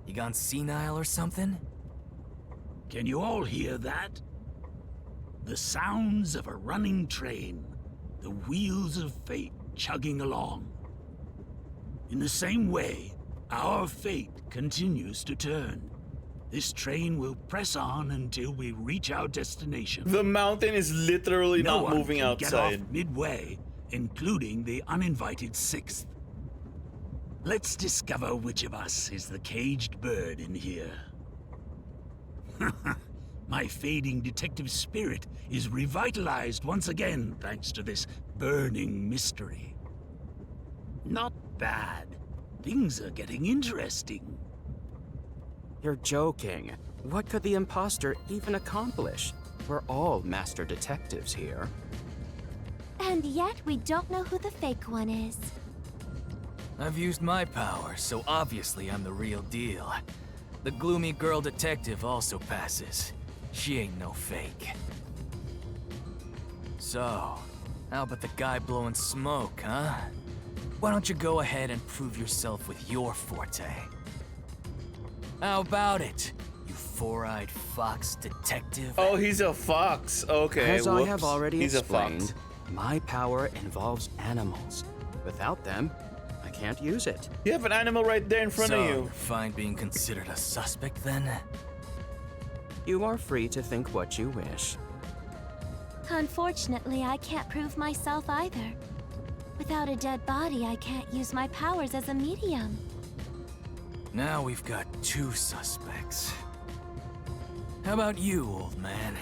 You gone senile or something? Can you all hear that? The sounds of a running train, the wheels of fate chugging along. In the same way, our fate continues to turn. This train will press on until we reach our destination. The mountain is literally No not one moving can get outside. off midway, including the uninvited 6th. Let's discover which of us is the caged bird in here. My fading detective spirit is revitalized once again thanks to this burning mystery. Not bad. Things are getting interesting. You're joking. What could the imposter even accomplish? We're all master detectives here. And yet we don't know who the fake one is. I've used my powers, so obviously I'm the real deal. The gloomy girl detective also passes. She ain't no fake. So, how about the guy blowing smoke, huh? Why don't you go ahead and prove yourself with your forte? How about it, you four-eyed fox detective? Oh, he's a fox. Okay, As I have whoops. already He's a explained, fox. my power involves animals. Without them, I can't use it. You have an animal right there in front so, of you're you. fine being considered a suspect then? You are free to think what you wish. Unfortunately, I can't prove myself either. Without a dead body, I can't use my powers as a medium. Now we've got 2 suspects. How about you, old man?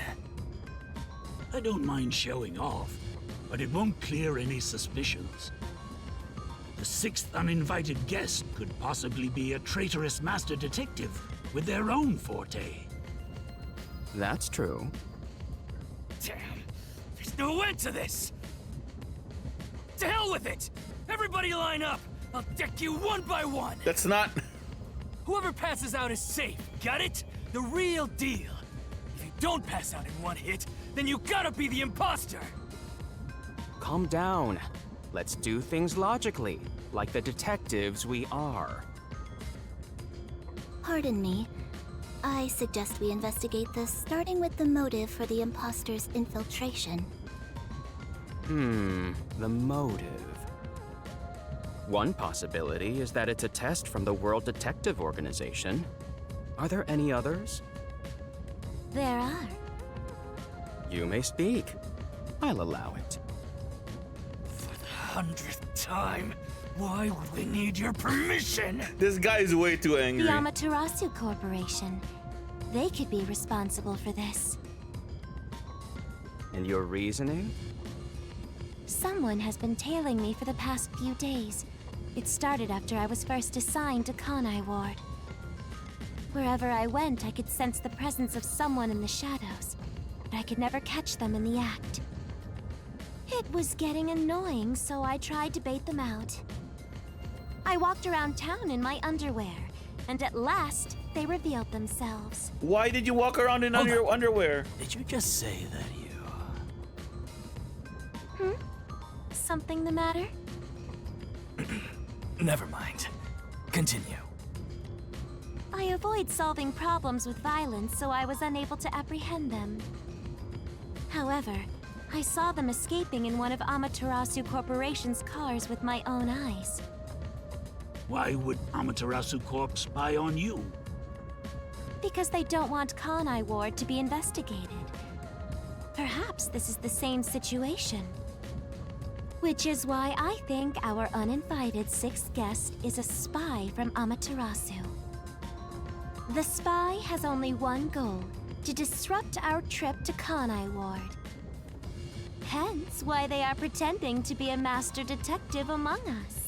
I don't mind showing off, but it won't clear any suspicions. The 6th uninvited guest could possibly be a traitorous master detective with their own forte. That's true. Damn! There's no end to this! To hell with it! Everybody line up! I'll deck you one by one! That's not. Whoever passes out is safe, got it? The real deal. If you don't pass out in one hit, then you gotta be the imposter! Calm down. Let's do things logically, like the detectives we are. Pardon me. I suggest we investigate this, starting with the motive for the imposter's infiltration. The motive. One possibility is that it's a test from the World Detective Organization. Are there any others? There are. You may speak. I'll allow it. For the 100th time, why would we need your permission? This guy is way too angry. The Amaterasu Corporation. They could be responsible for this. And your reasoning? Someone has been tailing me for the past few days. It started after I was first assigned to Kanai Ward. Wherever I went, I could sense the presence of someone in the shadows, but I could never catch them in the act. It was getting annoying, so I tried to bait them out. I walked around town in my underwear, and at last, they revealed themselves. Why did you walk around in your underwear? Did you just say that you... Something the matter? Never mind. Continue. I avoid solving problems with violence, so I was unable to apprehend them. However, I saw them escaping in one of Amaterasu Corporation's cars with my own eyes. Why would Amaterasu Corp spy on you? Because they don't want Kanai Ward to be investigated. Perhaps this is the same situation. Which is why I think our uninvited 6th guest is a spy from Amaterasu. The spy has only one goal, to disrupt our trip to Kanai Ward. Hence why they are pretending to be a master detective among us.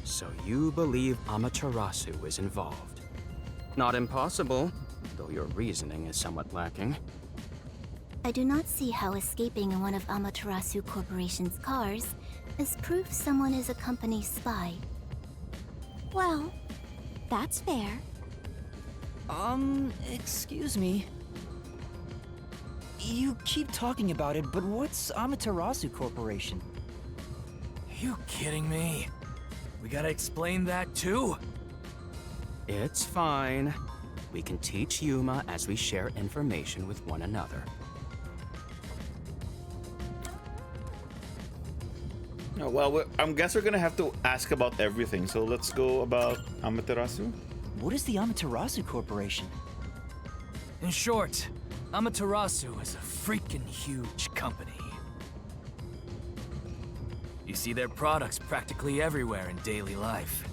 So you believe Amaterasu is involved. Not impossible, though your reasoning is somewhat lacking. I do not see how escaping in one of Amaterasu Corporation's cars is proof someone is a company spy. Well, that's fair. Excuse me. You keep talking about it, but what's Amaterasu Corporation? You kidding me? We gotta explain that too? It's fine. We can teach Yuma as we share information with one another. Oh, well, I guess we're gonna have to ask about everything. So let's go about Amaterasu. What is the Amaterasu Corporation? In short, Amaterasu is a freaking huge company. You see their products practically everywhere in daily life.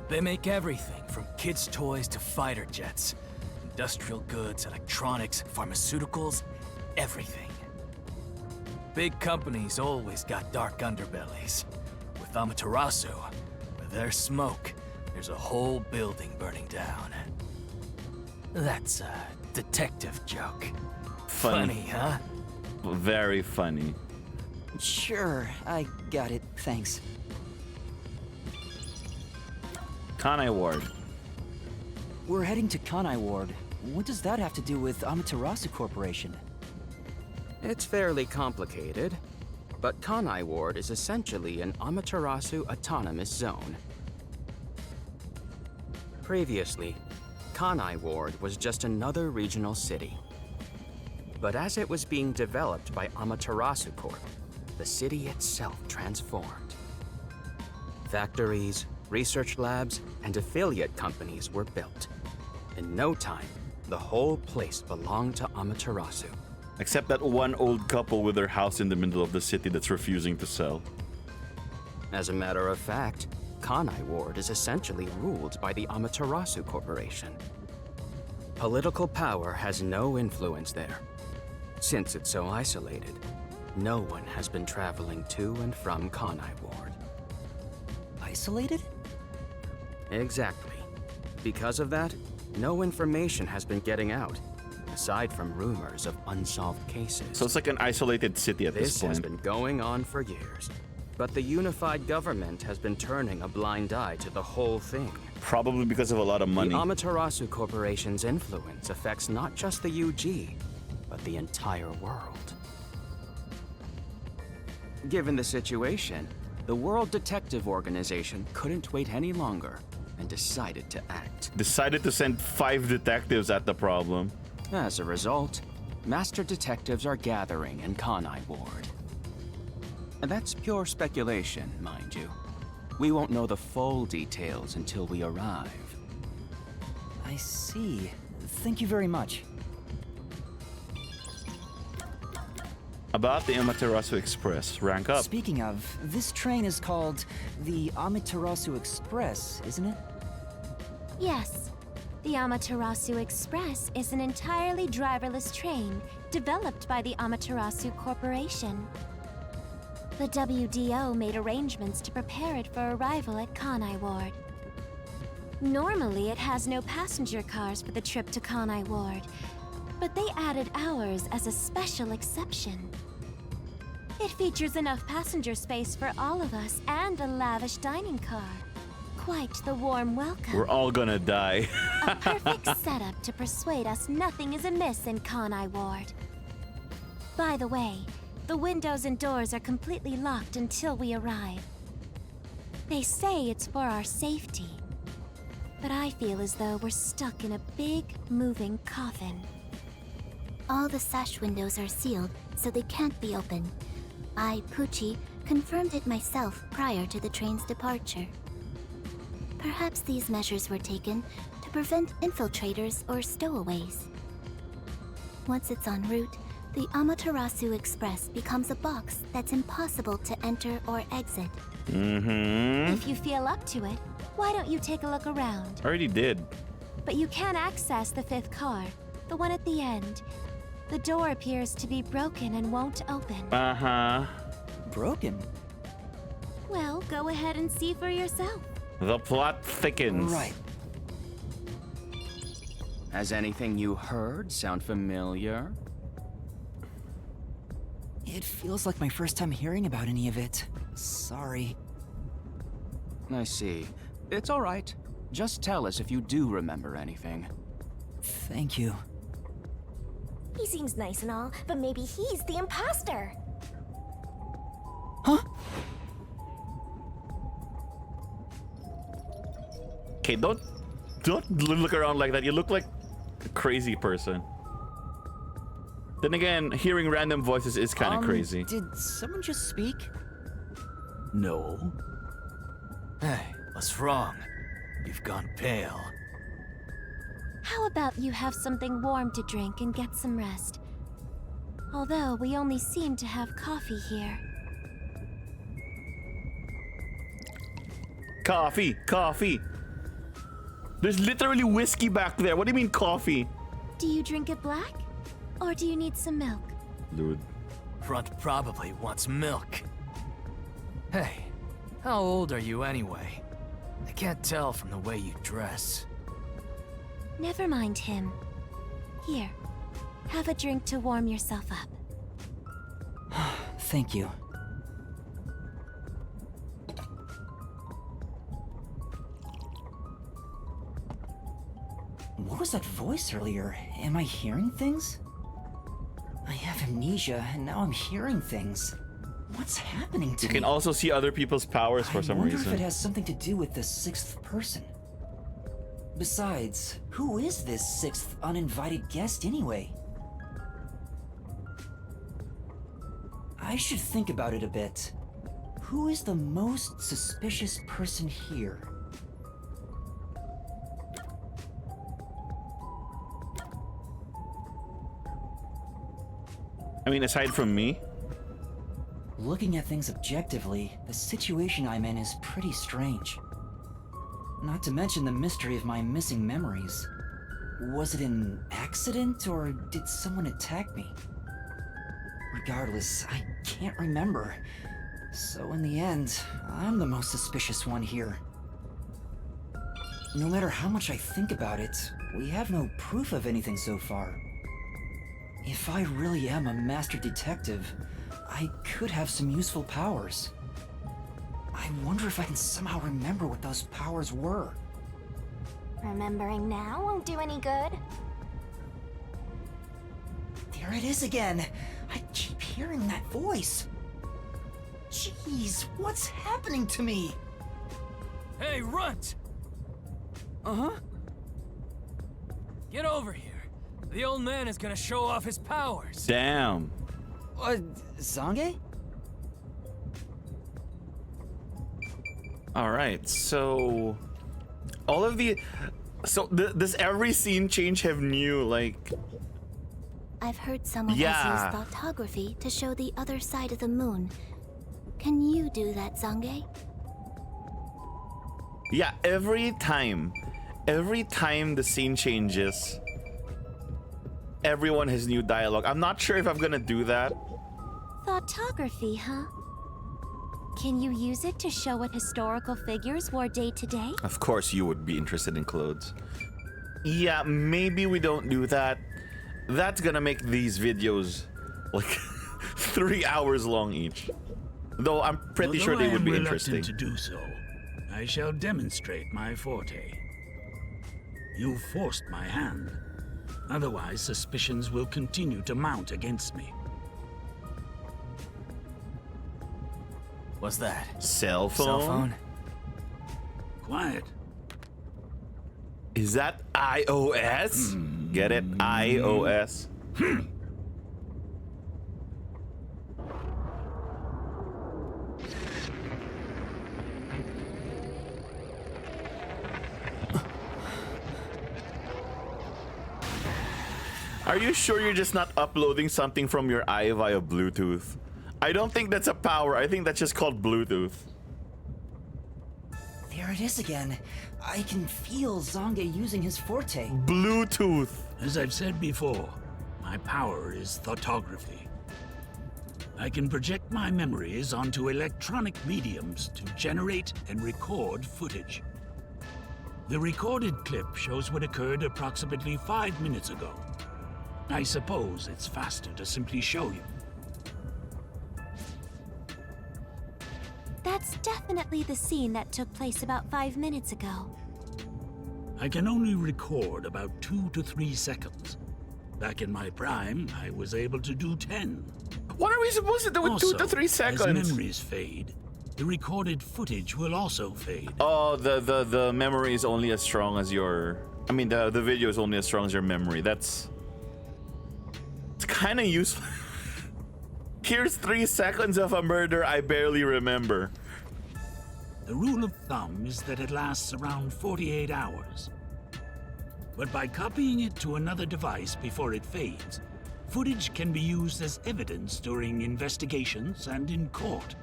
They make everything from kids' toys to fighter jets, industrial goods, electronics, pharmaceuticals, everything. Big companies always got dark underbellies. With Amaterasu, with their smoke, there's a whole building burning down. That's a detective joke. Funny, huh? Very funny. Sure, I got it, thanks. Kanai Ward. We're heading to Kanai Ward. What does that have to do with Amaterasu Corporation? It's fairly complicated, but Kanai Ward is essentially an Amaterasu autonomous zone. Previously, Kanai Ward was just another regional city. But as it was being developed by Amaterasu Corp, the city itself transformed. Factories, research labs, and affiliate companies were built. In no time, the whole place belonged to Amaterasu. Except that one old couple with their house in the middle of the city that's refusing to sell. As a matter of fact, Kanai Ward is essentially ruled by the Amaterasu Corporation. Political power has no influence there. Since it's so isolated, no one has been traveling to and from Kanai Ward. Isolated? Exactly. Because of that, no information has been getting out, aside from rumors of unsolved cases. So it's like an isolated city at this point. This has been going on for years. But the unified government has been turning a blind eye to the whole thing. Probably because of a lot of money. The Amaterasu Corporation's influence affects not just the UG, but the entire world. Given the situation, the World Detective Organization couldn't wait any longer and decided to act. Decided to send 5 detectives at the problem. As a result, master detectives are gathering in Kanai Ward. And that's pure speculation, mind you. We won't know the full details until we arrive. I see. Thank you very much. About the Amaterasu Express, rank up. Speaking of, this train is called the Amaterasu Express, isn't it? Yes. The Amaterasu Express is an entirely driverless train developed by the Amaterasu Corporation. The WDO made arrangements to prepare it for arrival at Kanai Ward. Normally, it has no passenger cars for the trip to Kanai Ward, but they added ours as a special exception. It features enough passenger space for all of us and a lavish dining car. Quite the warm welcome. We're all gonna die. A perfect setup to persuade us nothing is amiss in Kanai Ward. By the way, the windows and doors are completely locked until we arrive. They say it's for our safety, but I feel as though we're stuck in a big, moving coffin. All the sash windows are sealed, so they can't be opened. I, Pucci, confirmed it myself prior to the train's departure. Perhaps these measures were taken to prevent infiltrators or stowaways. Once it's en route, the Amaterasu Express becomes a box that's impossible to enter or exit. If you feel up to it, why don't you take a look around? Already did. But you can access the 5th car, the one at the end. The door appears to be broken and won't open. Broken? Well, go ahead and see for yourself. The plot thickens. Right. Has anything you heard sound familiar? It feels like my first time hearing about any of it. Sorry. I see. It's all right. Just tell us if you do remember anything. Thank you. He seems nice and all, but maybe he's the imposter. Huh? Okay, don't look around like that. You look like a crazy person. Then again, hearing random voices is kind of crazy. Did someone just speak? No. Hey, what's wrong? You've gone pale. How about you have something warm to drink and get some rest? Although we only seem to have coffee here. Coffee, coffee. There's literally whiskey back there. What do you mean coffee? Do you drink it black? Or do you need some milk? Dude. Front probably wants milk. Hey, how old are you anyway? I can't tell from the way you dress. Never mind him. Here, have a drink to warm yourself up. Thank you. What was that voice earlier? Am I hearing things? I have amnesia, and now I'm hearing things. What's happening to You me? can also see other people's powers for some I wonder reason. if it has something to do with the 6th person. Besides, who is this 6th uninvited guest anyway? I should think about it a bit. Who is the most suspicious person here? I mean, aside from me. Looking at things objectively, the situation I'm in is pretty strange. Not to mention the mystery of my missing memories. Was it an accident, or did someone attack me? Regardless, I can't remember. So in the end, I'm the most suspicious one here. No matter how much I think about it, we have no proof of anything so far. If I really am a master detective, I could have some useful powers. I wonder if I can somehow remember what those powers were. Remembering now won't do any good. There it is again. I keep hearing that voice. Jeez, what's happening to me? Hey, Runt! Uh-huh? Get over here. The old man is gonna show off his powers. Damn. Zange? All right, so all of the does every scene change have new like? I've heard someone Yeah. has used thoughtography to show the other side of the moon. Can you do that, Zange? Yeah, every time the scene changes, everyone has new dialogue. I'm not sure if I'm gonna do that. Thoughtography, huh? Can you use it to show what historical figures wore day to day? Of course, you would be interested in clothes. Yeah, maybe we don't do that. That's gonna make these videos like 3 hours long each. Though I'm pretty sure they would be interesting. To do so, I shall demonstrate my forte. You forced my hand. Otherwise, suspicions will continue to mount against me. What's that? Cell phone? Cell phone? Quiet. Is that iOS? Get it? iOS. Are you sure you're just not uploading something from your eye via Bluetooth? I don't think that's a power. I think that's just called Bluetooth. There it is again. I can feel Zange using his forte. Bluetooth. As I've said before, my power is thoughtography. I can project my memories onto electronic mediums to generate and record footage. The recorded clip shows what occurred approximately 5 minutes ago. I suppose it's faster to simply show you. That's definitely the scene that took place about 5 minutes ago. I can only record about 2 to 3 seconds. Back in my prime, I was able to do 10. What are we supposed to do with Also, 2 to 3 seconds? As memories fade, the recorded footage will also fade. Oh, the memory is only as strong as your... I mean, the video is only as strong as your memory. It's kind of useful. Here's 3 seconds of a murder I barely remember. The rule of thumb is that it lasts around 48 hours. But by copying it to another device before it fades, footage can be used as evidence during investigations and in court.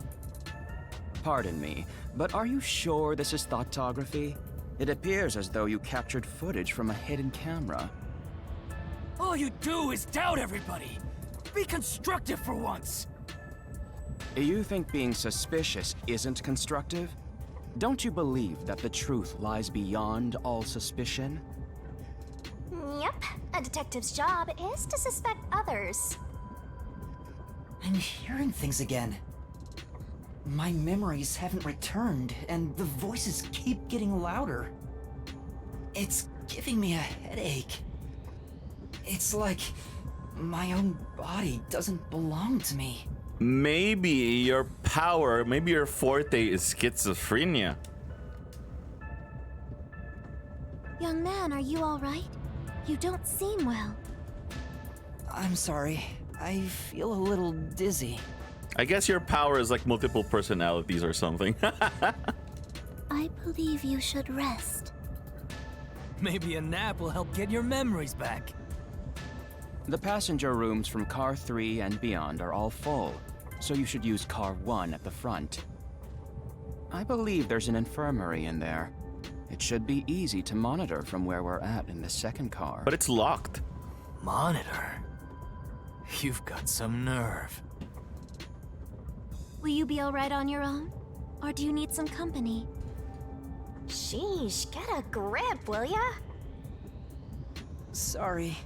Pardon me, but are you sure this is thoughtography? It appears as though you captured footage from a hidden camera. All you do is doubt everybody. Be constructive for once. You think being suspicious isn't constructive? Don't you believe that the truth lies beyond all suspicion? Yep, a detective's job is to suspect others. I'm hearing things again. My memories haven't returned, and the voices keep getting louder. It's giving me a headache. It's like my own body doesn't belong to me. Maybe your power, maybe your forte is schizophrenia. Young man, are you all right? You don't seem well. I'm sorry. I feel a little dizzy. I guess your power is like multiple personalities or something. I believe you should rest. Maybe a nap will help get your memories back. The passenger rooms from Car 3 and beyond are all full, so you should use Car 1 at the front. I believe there's an infirmary in there. It should be easy to monitor from where we're at in the second car. But it's locked. Monitor? You've got some nerve. Will you be alright on your own? Or do you need some company? Sheesh, get a grip, will ya? Sorry.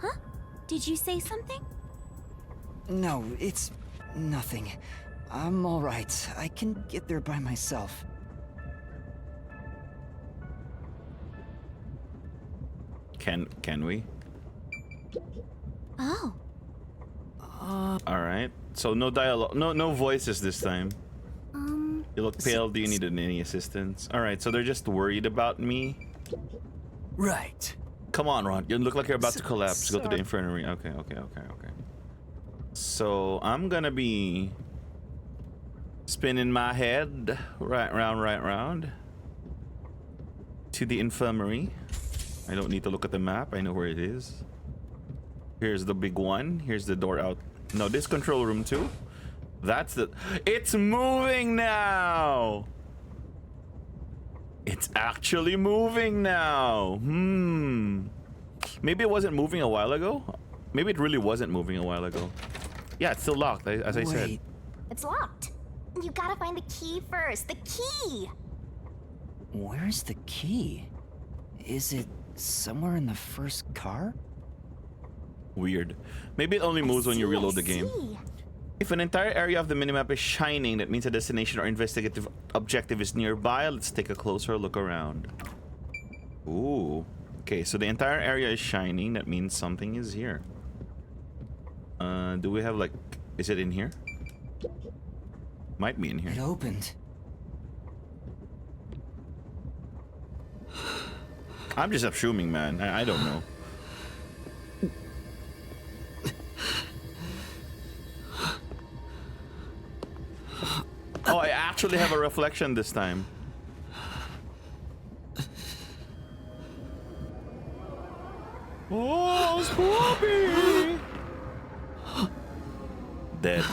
Huh? Did you say something? No, it's nothing. I'm alright. I can get there by myself. Can we? Oh. All right. So no dialogue, no voices this time. You look pale. Do you need any assistance? All right. So they're just worried about me. Right. Come on, Ron. You look like you're about to collapse. Go to the Sorry. infirmary. Okay. So I'm gonna be spinning my head right round to the infirmary. I don't need to look at the map. I know where it is. Here's the big one. Here's the door out. No, this control room too. That's the... It's moving now! It's actually moving now. Maybe it wasn't moving a while ago? Maybe it really wasn't moving a while ago. Yeah, it's still locked, as I said. It's locked. You gotta find the key first. The key! Where's the key? Is it somewhere in the first car? Weird. Maybe it only moves when you reload the game. If an entire area of the minimap is shining, that means a destination or investigative objective is nearby. Let's take a closer look around. Ooh. Okay, so the entire area is shining. That means something is here. Do we have like... Is it in here? Might be in here. It opened. I'm just assuming, man. I don't know. Oh, I actually have a reflection this time. Oh, Spoopy! Dead.